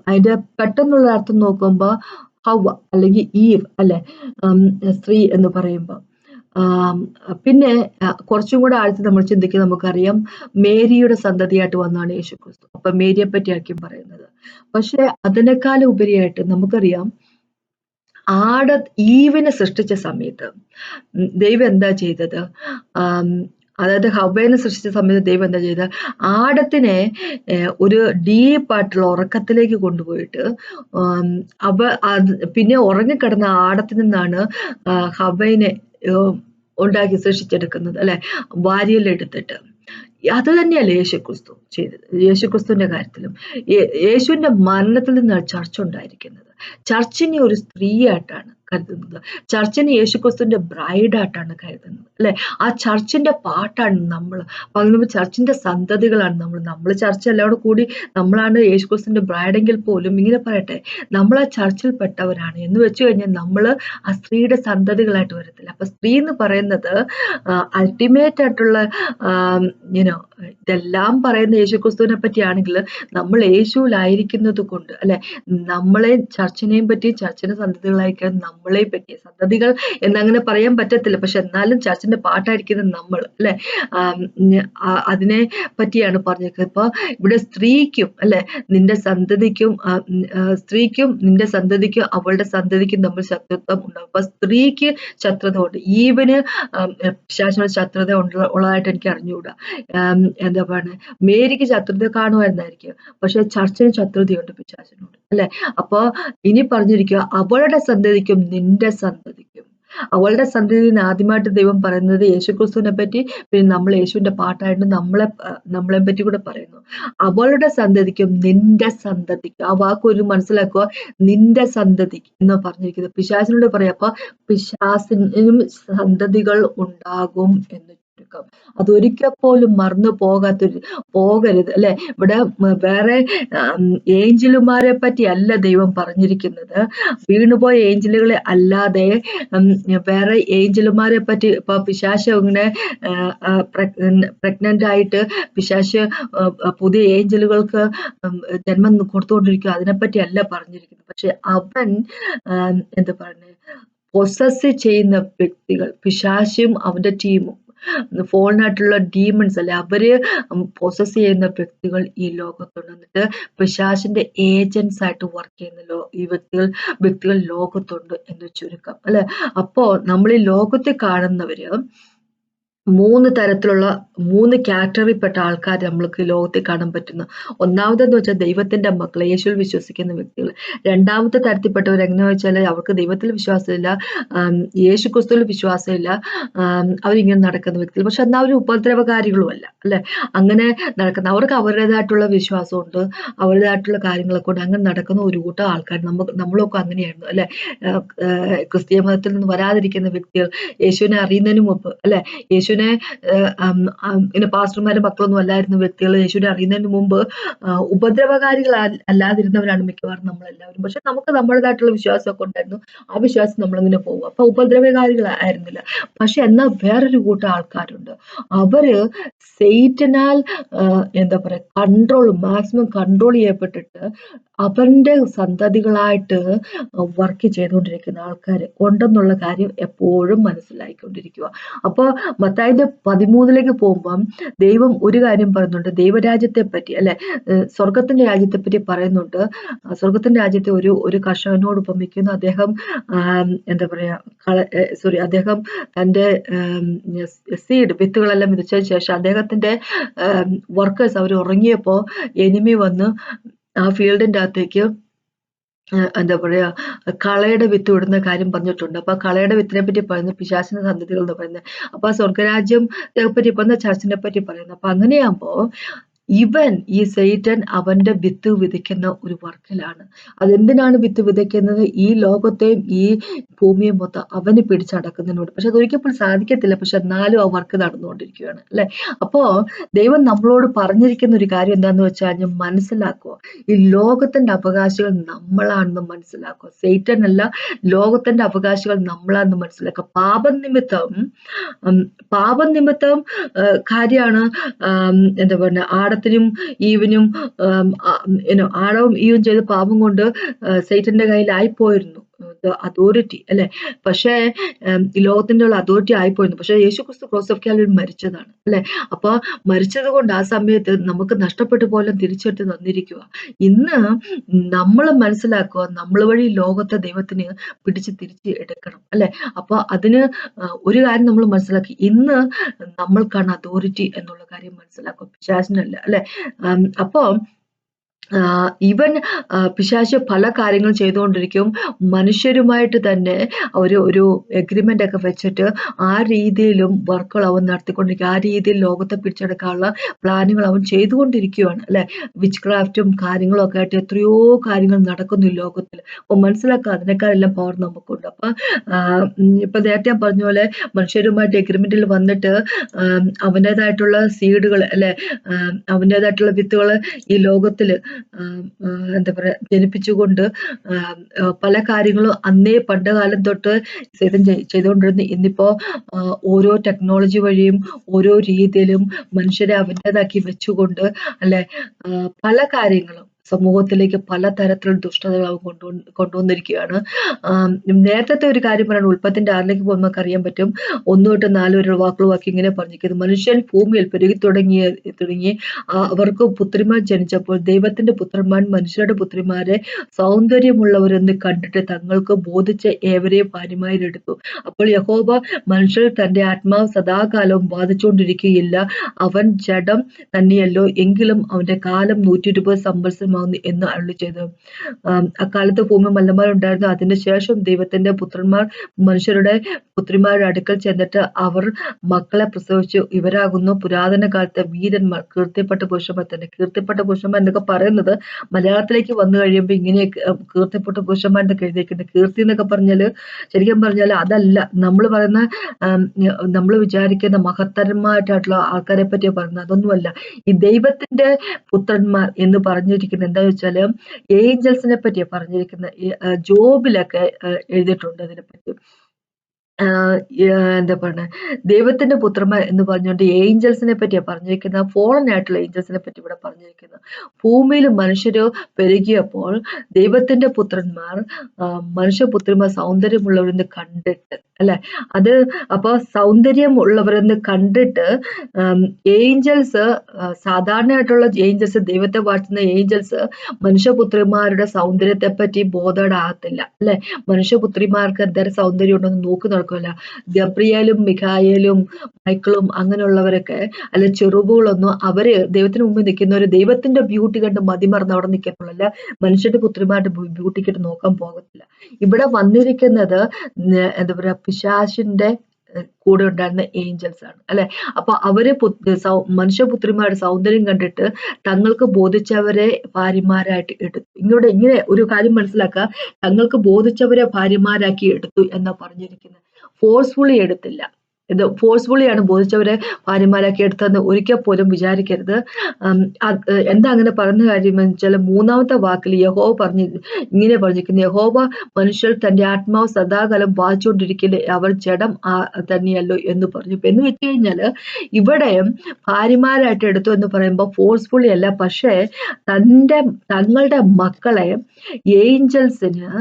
അതിന്റെ പെട്ടെന്നുള്ള അർത്ഥം നോക്കുമ്പോ ഹവ്വ അല്ലെങ്കിൽ ഈവ്, അല്ലെ, സ്ത്രീ എന്ന് പറയുമ്പോൾ. പിന്നെ കുറച്ചും കൂടെ ആഴ്ച നമ്മൾ ചിന്തിക്കുന്നത് നമുക്കറിയാം, മേരിയുടെ സന്തതിയായിട്ട് വന്നാണ് യേശു ക്രിസ്തു. അപ്പൊ മേരിയെ പറ്റിയായിരിക്കും പറയുന്നത്. പക്ഷെ അതിനേക്കാളും ഉപരിയായിട്ട് നമുക്കറിയാം, ഈവിനെ സൃഷ്ടിച്ച സമയത്ത് ദൈവം എന്താ ചെയ്തത്? അതായത് ഹവ്വേനെ സൃഷ്ടിച്ച സമയത്ത് ദൈവം എന്താ ചെയ്തത്? ആടത്തിനെ ഒരു ഡീപ്പായിട്ടുള്ള ഉറക്കത്തിലേക്ക് കൊണ്ടുപോയിട്ട് പിന്നെ ഉറങ്ങിക്കിടന്ന ആടത്തിൽ നിന്നാണ് ഹവ്വേനെ ഉണ്ടാക്കി സൃഷ്ടിച്ചെടുക്കുന്നത്. അല്ലെ, വാരിയലെടുത്തിട്ട്. അത് തന്നെയല്ലേ യേശുക്രിസ്തു ചെയ്തത്. യേശുക്രിസ്തുവിന്റെ കാര്യത്തിലും യേശുവിന്റെ മരണത്തിൽ നിന്നാണ് ചർച്ച ഉണ്ടായിരിക്കുന്നത്. ചർച്ചിനെ ഒരു സ്ത്രീയായിട്ടാണ് കരുതുന്നത്. ചർച്ചിനെ യേശുക്രിസ്തുവിന്റെ ബ്രൈഡായിട്ടാണ് കരുതുന്നത്. അല്ലെ? ആ ചർച്ചിന്റെ പാട്ടാണ് നമ്മൾ. അപ്പൊ അങ്ങനെ ചർച്ചിന്റെ സന്തതികളാണ് നമ്മൾ. നമ്മൾ ചർച്ച് എല്ലാവരും കൂടി നമ്മളാണ് യേശുക്രിസ്തുവിന്റെ ബ്രൈഡെങ്കിൽ പോലും ഇങ്ങനെ പറയട്ടെ, നമ്മൾ ആ ചർച്ചിൽ പെട്ടവരാണ് എന്ന് വെച്ച് കഴിഞ്ഞാൽ നമ്മൾ ആ സ്ത്രീയുടെ സന്തതികളായിട്ട് വരത്തില്ല. അപ്പൊ സ്ത്രീ എന്ന് പറയുന്നത് അൾട്ടിമേറ്റ് ആയിട്ടുള്ള യുനോ ഇതെല്ലാം പറയുന്ന യേശുക്രിസ്തുവിനെ പറ്റിയാണെങ്കിൽ നമ്മൾ യേശുവിലായിരിക്കുന്നത് കൊണ്ട് അല്ലെ, നമ്മളെ ചർച്ചിനെയും പറ്റി ചർച്ചിന്റെ സന്തതികളായിരിക്കാൻ നമ്മളെയും പറ്റി സന്തതികൾ എന്നങ്ങനെ പറയാൻ പറ്റത്തില്ല. പക്ഷെ എന്നാലും ചർച്ചിന്റെ പാട്ടായിരിക്കുന്നത് നമ്മൾ അല്ലെ. അതിനെ പറ്റിയാണ് പറഞ്ഞേക്കുന്നത്. ഇപ്പൊ ഇവിടെ സ്ത്രീക്കും അല്ലെ നിന്റെ സന്തതിക്കും സ്ത്രീക്കും നിന്റെ സന്തതിക്കും അവളുടെ സന്തതിക്കും നമ്മൾ ശത്രുത്വം ഉണ്ടാകും. അപ്പൊ സ്ത്രീക്ക് ശത്രുത ഉണ്ട്. ഈവന് പിശാചിനോട് ശത്രുത ഉള്ളതായിട്ട് എനിക്ക് അറിഞ്ഞുകൂടാ. എന്താ പറയുക, മേരിക്ക് ശത്രുത കാണുമായിരുന്നായിരിക്കും, പക്ഷെ ചർച്ചിന് ശത്രുതയുണ്ട് പിശാചിനോട് അല്ലെ. അപ്പൊ ഇനി പറഞ്ഞിരിക്കുക അവളുടെ സന്തതിക്കും നിന്റെ സന്തതിക്കും. അവളുടെ സന്തതിന്ന് ആദ്യമായിട്ട് ദൈവം പറയുന്നത് യേശുക്രിസ്തുവിനെ പറ്റി, പിന്നെ നമ്മൾ യേശുവിന്റെ പാട്ടായിട്ട് നമ്മളെ പറ്റി കൂടെ പറയുന്നു. അവളുടെ സന്തതിക്കും നിന്റെ സന്തതിക്കും. ആ വാക്കൊരു മനസ്സിലാക്കുക, നിന്റെ സന്തതി എന്ന് പറഞ്ഞിരിക്കുന്നത്. പിശാചിനോട് പറയാം. അപ്പൊ പിശാചിനും സന്തതികൾ ഉണ്ടാകും എന്ന് ചുരുക്കം. അതൊരിക്കൽ പോലും മറന്നു പോകരുത് അല്ലെ. ഇവിടെ വേറെ ഏഞ്ചലുമാരെ പറ്റി അല്ല ദൈവം പറഞ്ഞിരിക്കുന്നത്. വീണുപോയ ഏഞ്ചലുകളെ അല്ലാതെ വേറെ ഏഞ്ചലുമാരെ പറ്റി. ഇപ്പൊ പിശാച് ഇങ്ങനെ പ്രഗ്നന്റ് ആയിട്ട് പിശാച് പുതിയ ഏഞ്ചലുകൾക്ക് ജന്മം കൊടുത്തുകൊണ്ടിരിക്കുക, അതിനെപ്പറ്റി അല്ല പറഞ്ഞിരിക്കുന്നത്. പക്ഷെ അവൻ എന്താ പറയുന്നത്, പൊസസ് ചെയ്യുന്ന വ്യക്തികൾ, പിശാചും അവന്റെ ടീമും ഫോണിനായിട്ടുള്ള ഡീമൺസ് അല്ലെ, അവര് പൊസസ് ചെയ്യുന്ന വ്യക്തികൾ ഈ ലോകത്തുണ്ട്. എന്നിട്ട് പിശാചിന്റെ ഏജൻസ് ആയിട്ട് വർക്ക് ചെയ്യുന്ന ഈ വ്യക്തികൾ ലോകത്തുണ്ട് എന്ന് ചുരുക്കം അല്ലെ. അപ്പോ നമ്മൾ ഈ ലോകത്തെ കാണുന്നവര് 3 തരത്തിലുള്ള 3 കാറ്റഗറിപ്പെട്ട ആൾക്കാർ നമ്മൾക്ക് ലോകത്തിൽ കാണാൻ പറ്റുന്നു. ഒന്നാമതെന്ന് വെച്ചാൽ ദൈവത്തിന്റെ മക്കൾ, യേശുവിൽ വിശ്വസിക്കുന്ന വ്യക്തികൾ. രണ്ടാമത്തെ തരത്തിൽപ്പെട്ടവർ എങ്ങനെയാ വെച്ചാൽ അവർക്ക് ദൈവത്തിൽ വിശ്വാസമില്ല, യേശു ക്രിസ്തുവിൽ വിശ്വാസമില്ല, അവരിങ്ങനെ നടക്കുന്ന വ്യക്തികൾ. പക്ഷെ എന്നാൽ അവർ ഉപദ്രവകാരികളും അല്ല അല്ലെ. അങ്ങനെ നടക്കുന്ന, അവർക്ക് അവരുടേതായിട്ടുള്ള വിശ്വാസമുണ്ട്, അവരുടേതായിട്ടുള്ള കാര്യങ്ങളൊക്കെ കൊണ്ട് അങ്ങനെ നടക്കുന്ന ഒരു കൂട്ടം ആൾക്കാർ. നമ്മളൊക്കെ അങ്ങനെയായിരുന്നു അല്ലെ. ക്രിസ്തീയ മതത്തിൽ നിന്ന് വരാതിരിക്കുന്ന വ്യക്തികൾ, യേശുവിനെ അറിയുന്നതിന് മുമ്പ് അല്ലെ, യേശുവിനെ ഇങ്ങനെ പാസ്റ്റർമാരും മക്കളൊന്നും അല്ലായിരുന്ന വ്യക്തികൾ യേശുവിനെ അറിയുന്നതിന് മുമ്പ് ഉപദ്രവകാരികൾ അല്ലാതിരുന്നവരാണ് മിക്കവാറും നമ്മളെല്ലാവരും. പക്ഷെ നമുക്ക് നമ്മുടേതായിട്ടുള്ള വിശ്വാസമൊക്കെ ഉണ്ടായിരുന്നു. ആ വിശ്വാസം നമ്മളങ്ങനെ പോകും. അപ്പൊ ഉപദ്രവകാരികൾ ആയിരുന്നില്ല. പക്ഷെ എന്നാൽ വേറൊരു കൂട്ടം ആൾക്കാരുണ്ട്. അവര് സെയ്റ്റനാൽ എന്താ പറയാ മാക്സിമം കൺട്രോൾ ചെയ്യപ്പെട്ടിട്ട് അവന്റെ സന്തതികളായിട്ട് വർക്ക് ചെയ്തുകൊണ്ടിരിക്കുന്ന ആൾക്കാർ ഉണ്ടെന്നുള്ള കാര്യം എപ്പോഴും മനസ്സിലായിക്കൊണ്ടിരിക്കുക. അപ്പൊ മത്തായിയുടെ 13 പോകുമ്പം ദൈവം ഒരു കാര്യം പറയുന്നുണ്ട് ദൈവരാജ്യത്തെ പറ്റി അല്ലെ. സ്വർഗത്തിന്റെ രാജ്യത്തെ പറ്റി പറയുന്നുണ്ട്. സ്വർഗത്തിന്റെ രാജ്യത്തെ ഒരു കർഷകനോട് ഉപമിക്കുന്നു. അദ്ദേഹം എന്താ പറയാ അദ്ദേഹം തന്റെ സീഡ് വിത്തുകളെല്ലാം വിതച്ചതിന് ശേഷം അദ്ദേഹത്തിന്റെ വർക്കേഴ്സ് അവർ ഉറങ്ങിയപ്പോ എനിമി വന്ന് ആ ഫീൽഡിന്റെ അകത്തേക്ക് എന്താ പറയാ കളയുടെ വിത്ത് ഇടുന്ന കാര്യം പറഞ്ഞിട്ടുണ്ട്. അപ്പൊ കളയുടെ വിത്തിനെ പറ്റി പറയുന്നത് പിശാചിന്റെ സന്തതികൾ എന്ന് പറയുന്നത്. അപ്പൊ സ്വർഗരാജ്യം പറ്റി പറയുന്ന ചർച്ചിനെ പറ്റി പറയുന്നത്. അപ്പൊ അങ്ങനെയാകുമ്പോ ഈ സൈറ്റൻ അവന്റെ വിത്ത് വിതയ്ക്കുന്ന ഒരു വർക്കിലാണ്. അതെന്തിനാണ് വിത്ത് വിതയ്ക്കുന്നത്? ഈ ലോകത്തെയും ഈ ഭൂമിയും മൊത്തം അവന് പിടിച്ചടക്കുന്നതിനോട്. പക്ഷെ അതൊരിക്കലും സാധിക്കത്തില്ല. പക്ഷെ എന്നാലും ആ വർക്ക് നടന്നുകൊണ്ടിരിക്കുകയാണ് അല്ലെ. അപ്പോ ദൈവം നമ്മളോട് പറഞ്ഞിരിക്കുന്ന ഒരു കാര്യം എന്താന്ന് വെച്ചാൽ മനസ്സിലാക്കുക, ഈ ലോകത്തിന്റെ അവകാശികൾ നമ്മളാണെന്ന് മനസ്സിലാക്കുക. സൈറ്റൻ അല്ല, ലോകത്തിന്റെ അവകാശികൾ നമ്മളാണെന്ന് മനസ്സിലാക്കുക. പാപം നിമിത്തം കാര്യമാണ് എന്താ പറയുക, ആടത്തിനും ഈവിനും ആടവും ഈവും ചെയ്ത് പാപം കൊണ്ട് സൈറ്റന്റെ കയ്യിലായിപ്പോയിരുന്നു അതോറിറ്റി അല്ലെ. പക്ഷേ ഈ ലോകത്തിന്റെ ഉള്ള അതോറിറ്റി ആയിപ്പോയിരുന്നു. പക്ഷെ യേശുക്രിസ്തു ക്രോസ് ഓഫ് കാൽവറിയിൽ മരിച്ചതാണ് അല്ലെ. അപ്പൊ മരിച്ചത് കൊണ്ട് ആ സമയത്ത് നമുക്ക് നഷ്ടപ്പെട്ടു പോലും തിരിച്ചെടുത്ത് തന്നിരിക്കുക. ഇന്ന് നമ്മൾ മനസ്സിലാക്കുക, നമ്മൾ വഴി ലോകത്തെ ദൈവത്തിന് പിടിച്ച് തിരിച്ച് എടുക്കണം അല്ലെ. അപ്പൊ അതിന് ഒരു കാര്യം നമ്മൾ മനസ്സിലാക്കി, ഇന്ന് നമ്മൾക്കാണ് അതോറിറ്റി എന്നുള്ള കാര്യം മനസ്സിലാക്കുക, പിശാചിനല്ല അല്ലെ. അപ്പൊ ഈവൻ പിശാച് പല കാര്യങ്ങളും ചെയ്തുകൊണ്ടിരിക്കും. മനുഷ്യരുമായിട്ട് തന്നെ ഒരു എഗ്രിമെന്റ് ഒക്കെ വെച്ചിട്ട് ആ രീതിയിലും വർക്കുകൾ അവൻ നടത്തിക്കൊണ്ടിരിക്കും. ആ രീതിയിൽ ലോകത്തെ പിടിച്ചെടുക്കാനുള്ള പ്ലാനുകൾ അവൻ ചെയ്തുകൊണ്ടിരിക്കുകയാണ് അല്ലെ. വിച്ച് ക്രാഫ്റ്റും കാര്യങ്ങളും ഒക്കെ ആയിട്ട് എത്രയോ കാര്യങ്ങൾ നടക്കുന്നു ഈ ലോകത്തിൽ. അപ്പൊ മനസ്സിലാക്കുക അതിനേക്കാളെല്ലാം പവർ നമുക്കുണ്ട്. അപ്പൊ ഇപ്പൊ നേരത്തെ ഞാൻ പറഞ്ഞ പോലെ മനുഷ്യരുമായിട്ട് എഗ്രിമെന്റിൽ വന്നിട്ട് അവൻ്റെതായിട്ടുള്ള സീഡുകൾ അല്ലെ, അവൻ്റെതായിട്ടുള്ള വിത്തുകൾ ഈ ലോകത്തില് എന്താ പറയാ ജനിപ്പിച്ചുകൊണ്ട് പല കാര്യങ്ങളും അന്നേ പണ്ട് കാലം തൊട്ട് ചെയ്തുകൊണ്ടിരുന്നു. ഇന്നിപ്പോ ഓരോ ടെക്നോളജി വഴിയും ഓരോ രീതിയിലും മനുഷ്യരെ അവൻ്റെതാക്കി വെച്ചുകൊണ്ട് അല്ലെ പല കാര്യങ്ങളും സമൂഹത്തിലേക്ക് പലതരത്തിലുള്ള ദുഷ്ടതകൾ അവൻ കൊണ്ടുവന്നിരിക്കുകയാണ്. നേരത്തെ ഒരു കാര്യം പറയണം, ഉൽപ്പത്തിന്റെ 6 പോകുമ്പോൾ നമുക്ക് അറിയാൻ പറ്റും. 1 തൊട്ട് 4 വരെയുള്ള വാക്കുകളാക്കി ഇങ്ങനെ പറഞ്ഞിരിക്കുന്നത്, മനുഷ്യൻ ഭൂമിയിൽ പെരുകി തുടങ്ങി അവർക്ക് പുത്രിമാർ ജനിച്ചപ്പോൾ ദൈവത്തിന്റെ പുത്രന്മാർ മനുഷ്യരുടെ പുത്രിമാരെ സൗന്ദര്യമുള്ളവരെന്ന് കണ്ടിട്ട് തങ്ങൾക്ക് ബോധിച്ച ഏവരെയും ഭാര്യമാരെടുത്തു. അപ്പോൾ യഹോവ മനുഷ്യർ തന്റെ ആത്മാവ് സദാകാലവും ബാധിച്ചുകൊണ്ടിരിക്കുകയില്ല, അവൻ ജഡം തന്നെയല്ലോ, എങ്കിലും അവന്റെ കാലം 120 സംവത്സരമാകുന്നു എന്ന് അരുളിച്ചെയ്തു. അക്കാലത്ത് ഭൂമി മല്ലന്മാരുണ്ടായിരുന്നു. അതിനുശേഷം ദൈവത്തിന്റെ പുത്രന്മാർ മനുഷ്യരുടെ പുത്രിമാരുടെ അടുക്കൽ ചെന്നിട്ട് അവർ മക്കളെ പ്രസവിച്ചു. ഇവരാകുന്നു പുരാതന കാലത്തെ വീരന്മാർ, കീർത്തിപ്പെട്ട പുരുഷന്മാർ തന്നെ. കീർത്തിപ്പെട്ട പുരുഷന്മാർ എന്നൊക്കെ പറയുന്നത് മലയാളത്തിലേക്ക് വന്നു കഴിയുമ്പോൾ ഇങ്ങനെയൊക്കെ കീർത്തിപ്പെട്ട പുരുഷന്മാർ എന്നൊക്കെ എഴുതിയിരിക്കുന്നത്. കീർത്തി എന്നൊക്കെ പറഞ്ഞാല് ശരിക്കും പറഞ്ഞാൽ അതല്ല നമ്മൾ പറയുന്ന, നമ്മൾ വിചാരിക്കുന്ന മഹത്തരമായിട്ടുള്ള ആൾക്കാരെ പറ്റിയാ പറയുന്നത്, അതൊന്നുമല്ല. ഈ ദൈവത്തിന്റെ പുത്രന്മാർ എന്ന് പറഞ്ഞിരിക്കുന്നത് എന്താ വെച്ചാല് ഏഞ്ചൽസിനെ പറ്റിയാ പറഞ്ഞിരിക്കുന്നത്. ജോബിലൊക്കെ എഴുതിയിട്ടുണ്ട് അതിനെപ്പറ്റി. എന്താ പറയുന്നെ, ദൈവത്തിന്റെ പുത്രന്മാർ എന്ന് പറഞ്ഞുകൊണ്ട് ഏഞ്ചൽസിനെ പറ്റിയാ പറഞ്ഞിരിക്കുന്നത്. ഫോളൻ ആയിട്ടുള്ള ഏഞ്ചൽസിനെ പറ്റി ഇവിടെ പറഞ്ഞിരിക്കുന്നത്. ഭൂമിയിൽ മനുഷ്യര് പെരുകിയപ്പോൾ ദൈവത്തിന്റെ പുത്രന്മാർ മനുഷ്യപുത്രിമാർ സൗന്ദര്യമുള്ളവരെന്ന് കണ്ടിട്ട് അല്ലെ, അത് അപ്പൊ സൗന്ദര്യം ഉള്ളവരെന്ന് കണ്ടിട്ട് ഏഞ്ചൽസ്, സാധാരണയായിട്ടുള്ള ഏഞ്ചൽസ്, ദൈവത്തെ വാഴ്ത്തുന്ന ഏഞ്ചൽസ് മനുഷ്യപുത്രിമാരുടെ സൗന്ദര്യത്തെ പറ്റി ബോധവടാകത്തില്ല അല്ലെ. മനുഷ്യപുത്രിമാർക്ക് എന്തായാലും സൗന്ദര്യം ഉണ്ടെന്ന് നോക്കി നടക്കില്ല. ഗബ്രിയേലും മിഖായേലും മൈക്കിളും അങ്ങനെയുള്ളവരൊക്കെ അല്ലെ, ചെറുബുകളൊന്നും അവര് ദൈവത്തിന് മുമ്പിൽ നിൽക്കുന്നവര് ദൈവത്തിന്റെ ബ്യൂട്ടി കണ്ട് മതിമറന്ന് അവിടെ നിൽക്കത്തുള്ളൂ, അല്ല മനുഷ്യന്റെ പുത്രിമാരുടെ ബ്യൂട്ടി കണ്ട് നോക്കാൻ പോകത്തില്ല. ഇവിടെ വന്നിരിക്കുന്നത് എന്താ പറയാ പിശാചിന്റെ കൂടെ ഉണ്ടായിരുന്ന ഏഞ്ചൽസ് ആണ് അല്ലെ. അപ്പൊ അവര് മനുഷ്യപുത്രിമാരുടെ സൗന്ദര്യം കണ്ടിട്ട് തങ്ങൾക്ക് ബോധിച്ചവരെ ഭാര്യമാരായിട്ട് എടുത്തു. ഇങ്ങനെ ഒരു കാര്യം മനസ്സിലാക്കുക, തങ്ങൾക്ക് ബോധിച്ചവരെ ഭാര്യമാരാക്കി എടുത്തു എന്നാ പറഞ്ഞിരിക്കുന്നത്. ഫോഴ്സ്ഫുള്ളി എടുത്തില്ല. ഇത് ഫോഴ്സ്ഫുള്ളിയാണ് ബോധിച്ചവരെ ഭാര്യമാരാക്കി എടുത്തതെന്ന് ഒരിക്കൽ പോലും വിചാരിക്കരുത്. എന്താ അങ്ങനെ പറഞ്ഞ കാര്യം എന്ന് വെച്ചാൽ 3-ാമത്തെ വാക്കിൽ യഹോവ ഇങ്ങനെ പറഞ്ഞിരിക്കുന്നു, യഹോവ മനുഷ്യർ തന്റെ ആത്മാവ് സദാകാലം വായിച്ചുകൊണ്ടിരിക്കില്ലേ, അവർ ജഡം തന്നെയല്ലോ എന്ന് പറഞ്ഞു. എന്ന് വെച്ച് കഴിഞ്ഞാല് ഇവിടെ ഭാര്യമാരായിട്ട് എടുത്തു എന്ന് പറയുമ്പോൾ ഫോഴ്സ്ഫുള്ളി അല്ല, പക്ഷേ തങ്ങളുടെ മക്കളെ ഏഞ്ചൽസിന്,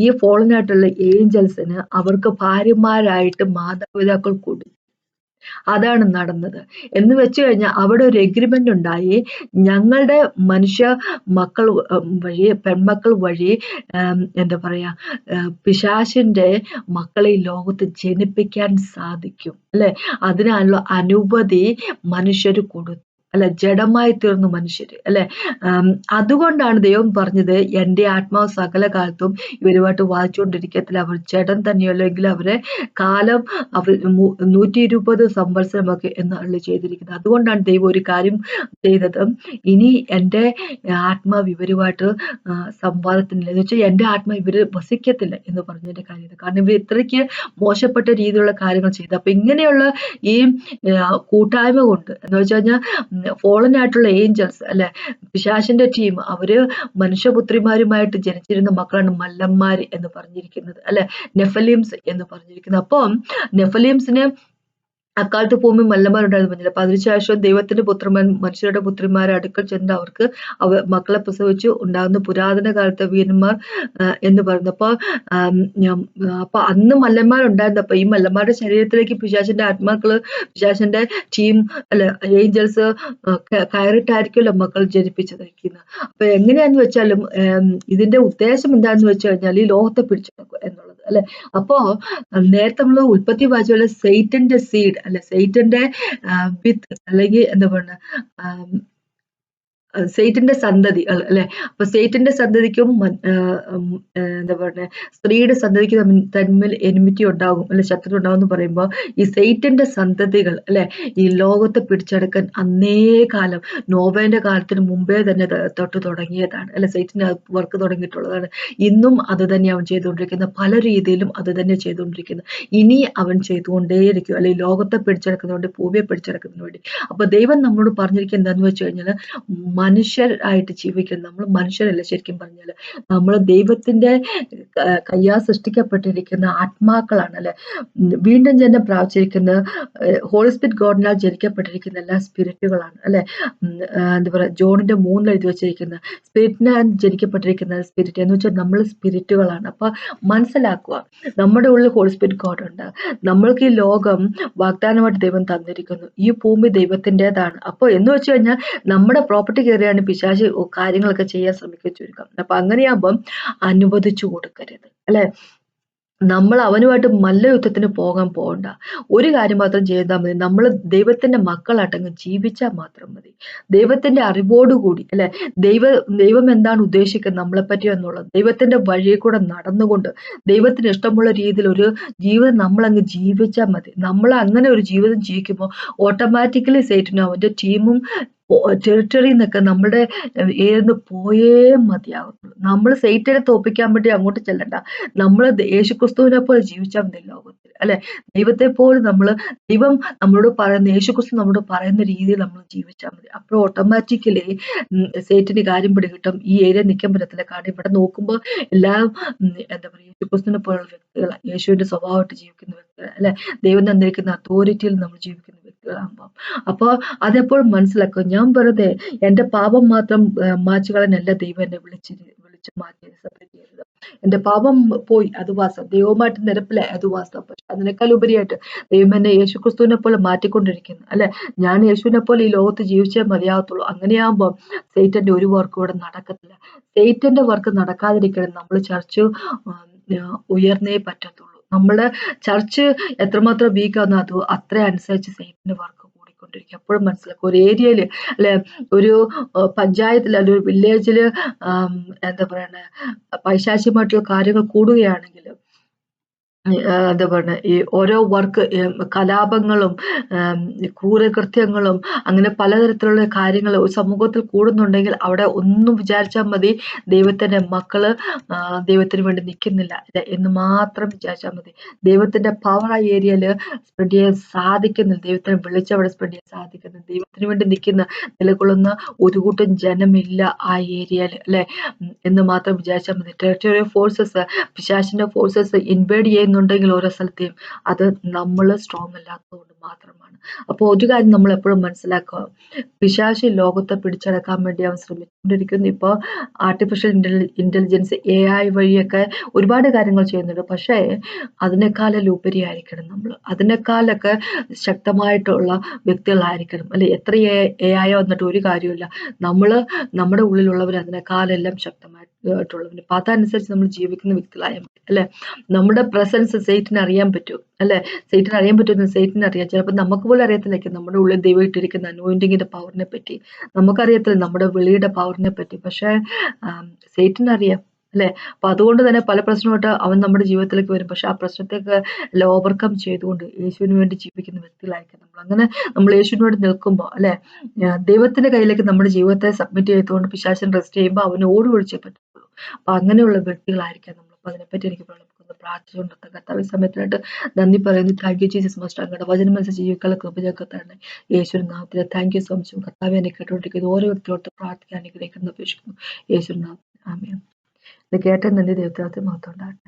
ഈ ഫോളൻ ആയിട്ടുള്ള ഏഞ്ചൽസിന് അവർക്ക് ഭാര്യമാരായിട്ട് മാതാപിതാക്കൾ കൊടുത്തു. അതാണ് നടന്നത്. എന്ന് വെച്ച് കഴിഞ്ഞാൽ അവിടെ ഒരു എഗ്രിമെന്റ് ഉണ്ടായി. ഞങ്ങളുടെ മനുഷ്യ മക്കൾ വഴി, പെൺമക്കൾ വഴി എന്താ പറയാ പിശാചിന്റെ മക്കളെ ഈ ലോകത്ത് ജനിപ്പിക്കാൻ സാധിക്കും അല്ലെ. അതിനുള്ള അനുമതി മനുഷ്യര് കൊടുത്തു അല്ലെ, ജഡമായി തീർന്നു മനുഷ്യര് അല്ലെ. അതുകൊണ്ടാണ് ദൈവം പറഞ്ഞത്, എന്റെ ആത്മാവ് സകല കാലത്തും ഇവരുമായിട്ട് വായിച്ചുകൊണ്ടിരിക്കത്തില്ല, അവർ ജഡം തന്നെയല്ലോ, എങ്കിൽ അവരെ കാലം അവർ 120 സംവത്സരമൊക്കെ എന്ന് അരുളി ചെയ്തിരിക്കുന്നത്. അതുകൊണ്ടാണ് ദൈവം ഒരു കാര്യം ചെയ്തത്, ഇനി എന്റെ ആത്മാവ് ഇവരുമായിട്ട് സംവാദത്തിനില്ല എന്ന് വെച്ചാൽ എന്റെ ആത്മാവ് ഇവര് വസിക്കത്തില്ല എന്ന് പറഞ്ഞതിന്റെ കാര്യം. കാരണം ഇവർ ഇത്രയ്ക്ക് മോശപ്പെട്ട രീതിയിലുള്ള കാര്യങ്ങൾ ചെയ്തു. അപ്പൊ ഇങ്ങനെയുള്ള ഈ കൂട്ടായ്മ കൊണ്ട് എന്ന് വെച്ച് കഴിഞ്ഞാൽ ഫോളൻ ആയിട്ടുള്ള ഏഞ്ചൽസ് അല്ലെ, പിശാചിന്റെ ടീം, അവര് മനുഷ്യപുത്രിമാരുമായിട്ട് ജനിച്ചിരുന്ന മക്കളാണ് മല്ലന്മാര് എന്ന് പറഞ്ഞിരിക്കുന്നത് അല്ലെ, നെഫലീംസ് എന്ന് പറഞ്ഞിരിക്കുന്നത്. അപ്പം നെഫലീംസിന് അക്കാലത്ത് ഭൂമി മല്ലന്മാരുണ്ടായിരുന്നു പറഞ്ഞില്ല. അപ്പൊ അതിനുശേഷം ദൈവത്തിന്റെ പുത്രന്മാർ മനുഷ്യരുടെ പുത്രിമാരെ അടുക്കൽ ചെന്ന് അവർക്ക് മക്കളെ പ്രസവിച്ചു ഉണ്ടാകുന്ന പുരാതന കാലത്തെ വീരന്മാർ എന്ന് പറയുന്നു. അപ്പൊ അന്ന് മല്ലന്മാരുണ്ടായിരുന്നപ്പോ ഈ മല്ലന്മാരുടെ ശരീരത്തിലേക്ക് പിശാചിന്റെ ടീം അല്ലെ, ഏഞ്ചൽസ് കയറിട്ടായിരിക്കുമല്ലോ മക്കൾ ജനിപ്പിച്ചതായിരിക്കുന്നത്. അപ്പൊ എങ്ങനെയാന്ന് വെച്ചാലും ഇതിന്റെ ഉദ്ദേശം എന്താന്ന് വെച്ച് കഴിഞ്ഞാൽ ഈ ലോകത്തെ പിടിച്ചെടുക്കുക എന്നുള്ളത് അല്ലെ. അപ്പോ നേരത്തെ നമ്മള് ഉൽപ്പത്തി വായിച്ച പോലെ സെയ്റ്റന്റെ സീഡ് അല്ലെ, സെയ്റ്റന്റെ വിത്ത് അല്ലെങ്കിൽ എന്താ പറയുക സെയ്റ്റിന്റെ സന്തതി അല്ലെ. അപ്പൊ സെയ്റ്റിന്റെ സന്തതിക്കും എന്താ പറയുക, സ്ത്രീയുടെ സന്തതിക്ക് തമ്മിൽ എനിമിറ്റി ഉണ്ടാകും അല്ലെ, ശത്രു ഉണ്ടാകും എന്ന് പറയുമ്പോൾ ഈ സെയ്റ്റിന്റെ സന്തതികൾ അല്ലെ ഈ ലോകത്തെ പിടിച്ചെടുക്കാൻ അന്നേ കാലം നോവേന്റെ കാലത്തിന് മുമ്പേ തന്നെ തൊട്ട് തുടങ്ങിയതാണ് അല്ലെ. സെയ്റ്റിന് വർക്ക് തുടങ്ങിയിട്ടുള്ളതാണ്. ഇന്നും അത് തന്നെ അവൻ ചെയ്തുകൊണ്ടിരിക്കുന്നത്, പല രീതിയിലും അത് തന്നെ ചെയ്തുകൊണ്ടിരിക്കുന്നത്. ഇനി അവൻ ചെയ്തുകൊണ്ടേയിരിക്കും അല്ലെ, ലോകത്തെ പിടിച്ചെടുക്കുന്നതിന് വേണ്ടി, ഭൂമിയെ പിടിച്ചെടുക്കുന്നതിന് വേണ്ടി. അപ്പൊ ദൈവം നമ്മളോട് പറഞ്ഞിരിക്കുന്നത് എന്താന്ന് വെച്ച് കഴിഞ്ഞാൽ, മനുഷ്യരായിട്ട് ജീവിക്കുന്നത് നമ്മൾ മനുഷ്യരല്ല. ശരിക്കും പറഞ്ഞാൽ നമ്മൾ ദൈവത്തിന്റെ കയ്യാൽ സൃഷ്ടിക്കപ്പെട്ടിരിക്കുന്ന ആത്മാക്കളാണ് അല്ലെ. വീണ്ടും ജന്മം പ്രാപിച്ചിരിക്കുന്ന ഹോളി സ്പിരിറ്റ് ഗോഡിനാൽ ജനിക്കപ്പെട്ടിരിക്കുന്ന എല്ലാ സ്പിരിറ്റുകളാണ് അല്ലെ. എന്താ പറയുക, ജോണിന്റെ 3 എഴുതി വെച്ചിരിക്കുന്ന സ്പിരിറ്റിനാൽ ജനിക്കപ്പെട്ടിരിക്കുന്ന സ്പിരിറ്റ് എന്ന് വെച്ചാൽ നമ്മൾ സ്പിരിറ്റുകളാണ്. അപ്പൊ മനസ്സിലാക്കുക, നമ്മുടെ ഉള്ളിൽ ഹോളി സ്പിരിറ്റ് ഗോഡ് ഉണ്ട്. നമ്മൾക്ക് ഈ ലോകം വാഗ്ദാനമായിട്ട് ദൈവം തന്നിരിക്കുന്നു, ഈ ഭൂമി ദൈവത്തിൻ്റെതാണ്. അപ്പൊ എന്ന് വെച്ച് കഴിഞ്ഞാൽ നമ്മുടെ പ്രോപ്പർട്ടി കയറിയാണ് പിശാച് കാര്യങ്ങളൊക്കെ ചെയ്യാൻ ശ്രമിക്കുക ചുരുക്കം. അപ്പൊ അങ്ങനെയാകുമ്പം അനുവദിച്ചു കൊടുക്കരുത് അല്ലെ. നമ്മൾ അവനുമായിട്ട് മല്ലയുദ്ധത്തിന് പോകാൻ പോകണ്ട. ഒരു കാര്യം മാത്രം ചെയ്താൽ മതി, നമ്മൾ ദൈവത്തിന്റെ മക്കളായിട്ടങ്ങ് ജീവിച്ചാൽ മാത്രം മതി. ദൈവത്തിന്റെ അറിവോടുകൂടി അല്ലെ, ദൈവം എന്താണ് ഉദ്ദേശിക്കുന്നത് നമ്മളെപ്പറ്റി എന്നുള്ളത്, ദൈവത്തിന്റെ വഴിയിൽ കൂടെ നടന്നുകൊണ്ട് ദൈവത്തിന് ഇഷ്ടമുള്ള രീതിയിൽ ഒരു ജീവിതം നമ്മളങ്ങ് ജീവിച്ചാൽ മതി. നമ്മൾ അങ്ങനെ ഒരു ജീവിതം ജീവിക്കുമ്പോൾ ഓട്ടോമാറ്റിക്കലി സൈറ്റനും അവന്റെ ടീമും ടെറിട്ടറിയിൽ നിന്നൊക്കെ നമ്മുടെ ഏന്ന് പോയേ മതിയാകത്തുള്ളൂ. നമ്മൾ സൈറ്റനെ തോൽപ്പിക്കാൻ വേണ്ടി അങ്ങോട്ട് ചെല്ലണ്ട. നമ്മൾ യേശുക്രിസ്തുവിനെ പോലെ ജീവിച്ചാൽ മതി ലോകത്തിൽ അല്ലെ. ദൈവത്തെ പോലെ ദൈവം നമ്മളോട് പറയുന്ന, യേശുക്രിസ്തു നമ്മളോട് പറയുന്ന രീതിയിൽ നമ്മൾ ജീവിച്ചാൽ മതി. അപ്പോൾ ഓട്ടോമാറ്റിക്കലി സൈറ്റിന് കാര്യം പിടികിട്ടും, ഈ ഏരിയ നിൽക്കാൻ പറ്റത്തില്ല. കാരണം ഇവിടെ നോക്കുമ്പോൾ എല്ലാം എന്താ പറയുക, യേശുക്രിസ്തുവിനെ പോലുള്ള വ്യക്തികളാണ്, യേശുവിന്റെ സ്വഭാവമായിട്ട് ജീവിക്കുന്ന വ്യക്തികൾ അല്ലെ, ദൈവം തന്നിരിക്കുന്ന അതോറിറ്റിയിൽ നമ്മൾ ജീവിക്കുന്ന വ്യക്തികളാകുമ്പോൾ. അപ്പോൾ അതെപ്പോഴും മനസ്സിലാക്കുക, ഞാൻ വെറുതെ എന്റെ പാപം മാത്രം മാച്ചു കളയാനല്ല ദൈവം എന്നെ വിളിച്ചു മാറ്റിയത്, സെപ്പറേറ്റ് ചെയ്തത്. എന്റെ പാപം പോയി, അത് വാസ്തവം, ദൈവമായിട്ട് നിരപ്പിലായി, അത് വാസ്തവം. പക്ഷെ അതിനേക്കാൾ ഉപരിയായിട്ട് ദൈവം എന്നെ യേശുക്രിസ്തുവിനെ പോലെ മാറ്റിക്കൊണ്ടിരിക്കുന്നു അല്ലെ. ഞാൻ യേശുവിനെ പോലെ ഈ ലോകത്ത് ജീവിച്ചേ മതിയാകത്തുള്ളൂ. അങ്ങനെയാകുമ്പോൾ സൈറ്റന്റെ ഒരു വർക്ക് ഇവിടെ നടക്കത്തില്ല. സൈറ്റന്റെ വർക്ക് നടക്കാതിരിക്കണം, നമ്മൾ ചർച്ച് ഉയർന്നേ പറ്റത്തുള്ളൂ. നമ്മുടെ ചർച്ച് എത്രമാത്രം വീക്കാവുന്നോ അത് അത്ര അനുസരിച്ച് സൈറ്റന്റെ വർക്ക് കൂടിക്കൊണ്ടിരിക്കും. എപ്പോഴും മനസ്സിലാക്കും, ഒരു ഏരിയയില് അല്ലെ, ഒരു പഞ്ചായത്തിൽ അല്ലെ, ഒരു വില്ലേജില് എന്താ പറയണേ, പൈശാചികമായിട്ടുള്ള കാര്യങ്ങൾ കൂടുകയാണെങ്കിൽ എന്താ പറയുക, ഈ ഓരോ വർക്ക് കലാപങ്ങളും ക്രൂരകൃത്യങ്ങളും അങ്ങനെ പലതരത്തിലുള്ള കാര്യങ്ങൾ സമൂഹത്തിൽ കൂടുന്നുണ്ടെങ്കിൽ അവിടെ ഒന്നും വിചാരിച്ചാൽ മതി, ദൈവത്തിന്റെ മക്കള് ദൈവത്തിന് വേണ്ടി നിൽക്കുന്നില്ല എന്ന് മാത്രം വിചാരിച്ചാൽ മതി. ദൈവത്തിന്റെ പവർ ആ ഏരിയയില് സ്പ്രെഡ് ചെയ്യാൻ സാധിക്കുന്നില്ല, ദൈവത്തിനെ വിളിച്ചവിടെ സ്പ്രെഡ് ചെയ്യാൻ സാധിക്കുന്നില്ല, ദൈവത്തിന് വേണ്ടി നിലകൊള്ളുന്ന ഒരു കൂട്ടം ജനമില്ല ആ ഏരിയയിൽ അല്ലെ എന്ന് മാത്രം വിചാരിച്ചാൽ മതി. ടെറിട്ടോറിയൽ ഫോഴ്സസ്, പിശാചിന്റെ ഫോഴ്സസ് ഇൻവേഡ് ചെയ്യുന്നുണ്ടെങ്കിൽ ഓരോ സ്ഥലത്തെയും, അത് നമ്മൾ സ്ട്രോങ് അല്ലാത്തതുകൊണ്ട് മാത്രമാണ്. അപ്പോൾ ഒരു കാര്യം നമ്മൾ എപ്പോഴും മനസ്സിലാക്കുക, പിശാച് ലോകത്തെ പിടിച്ചടക്കാൻ വേണ്ടി അവൻ ശ്രമിച്ചുകൊണ്ടിരിക്കുന്നു. ഇപ്പോൾ ആർട്ടിഫിഷ്യൽ ഇന്റലിജൻസ് AI വഴിയൊക്കെ ഒരുപാട് കാര്യങ്ങൾ ചെയ്യുന്നുണ്ട്. പക്ഷേ അതിനേക്കാളെല്ലാം ഉപരിയായിരിക്കണം നമ്മൾ, അതിനേക്കാളൊക്കെ ശക്തമായിട്ടുള്ള വ്യക്തികളായിരിക്കണം അല്ലെ. എത്ര AI വന്നിട്ട് ഒരു കാര്യമില്ല, നമ്മുടെ ഉള്ളിലുള്ളവർ അതിനേക്കാളെല്ലാം ശക്തമായിട്ടുള്ളവർ. അപ്പൊ അതനുസരിച്ച് നമ്മൾ ജീവിക്കുന്ന വ്യക്തികളായാൽ മതി അല്ലെ. നമ്മുടെ പ്രസൻസ് സൈറ്റിന് അറിയാൻ പറ്റും അല്ലെ, സൈറ്റിന് അറിയാൻ പറ്റുമെന്ന് സൈറ്റിന് അറിയാം. ചിലപ്പോൾ നമുക്ക് പോലും അറിയത്തില്ലായിരിക്കും നമ്മുടെ ഉള്ളിൽ ദൈവം ഇട്ടിരിക്കുന്ന അനോയിന്റിങ്ങിന്റെ പവറിനെ പറ്റി, നമുക്കറിയത്തില്ല നമ്മുടെ വിളിയുടെ പവറിനെ പറ്റി, പക്ഷെ സൈറ്റിന് അറിയാം അല്ലെ. അപ്പൊ അതുകൊണ്ട് തന്നെ പല പ്രശ്നമായിട്ട് അവൻ നമ്മുടെ ജീവിതത്തിലേക്ക് വരും. പക്ഷെ ആ പ്രശ്നത്തേക്ക് എല്ലാം ഓവർകം ചെയ്തുകൊണ്ട് യേശുവിന് വേണ്ടി ജീവിക്കുന്ന വ്യക്തികളായിരിക്കും നമ്മൾ. അങ്ങനെ നമ്മൾ യേശുവിന് വേണ്ടി നിൽക്കുമ്പോൾ അല്ലെ, ദൈവത്തിന്റെ കയ്യിലേക്ക് നമ്മുടെ ജീവിതത്തെ സബ്മിറ്റ് ചെയ്തുകൊണ്ട് പിശാചിനെ റെസ്റ്റ് ചെയ്യുമ്പോൾ അവന് ഓടി ഒളിച്ചേ പറ്റുള്ളൂ. അപ്പൊ അങ്ങനെയുള്ള വ്യക്തികളായിരിക്കാം നമ്മൾ. അപ്പൊ അതിനെപ്പറ്റി എനിക്ക് പ്രാർത്ഥിച്ചുകൊണ്ട് കർത്താവ് സമയത്തിനായിട്ട് നന്ദി പറയുന്നു. താങ്ക് യു ജീസസ് മാസ്റ്റർ, അങ്ങയുടെ വചനം മനസ്സിൽ ജീവിക്കാനുള്ള കൃപ ഞങ്ങൾക്ക് തരണേ യേശുവിൻ നാമത്തിൽ. Thank you so much. കർത്താവ് എന്നെ കേട്ടുകൊണ്ടിരിക്കുന്നത് ഓരോ വ്യക്തിയോട് പ്രാർത്ഥിക്കാൻ അനുഗ്രഹിക്കുന്നു അപേക്ഷിക്കുന്നു യേശുവിൻ നാമത്തിൽ. ആമേൻ. ഇത് കേട്ട നന്ദി, ദൈവത്തെ മാത്രം ഉണ്ടാകട്ടെ.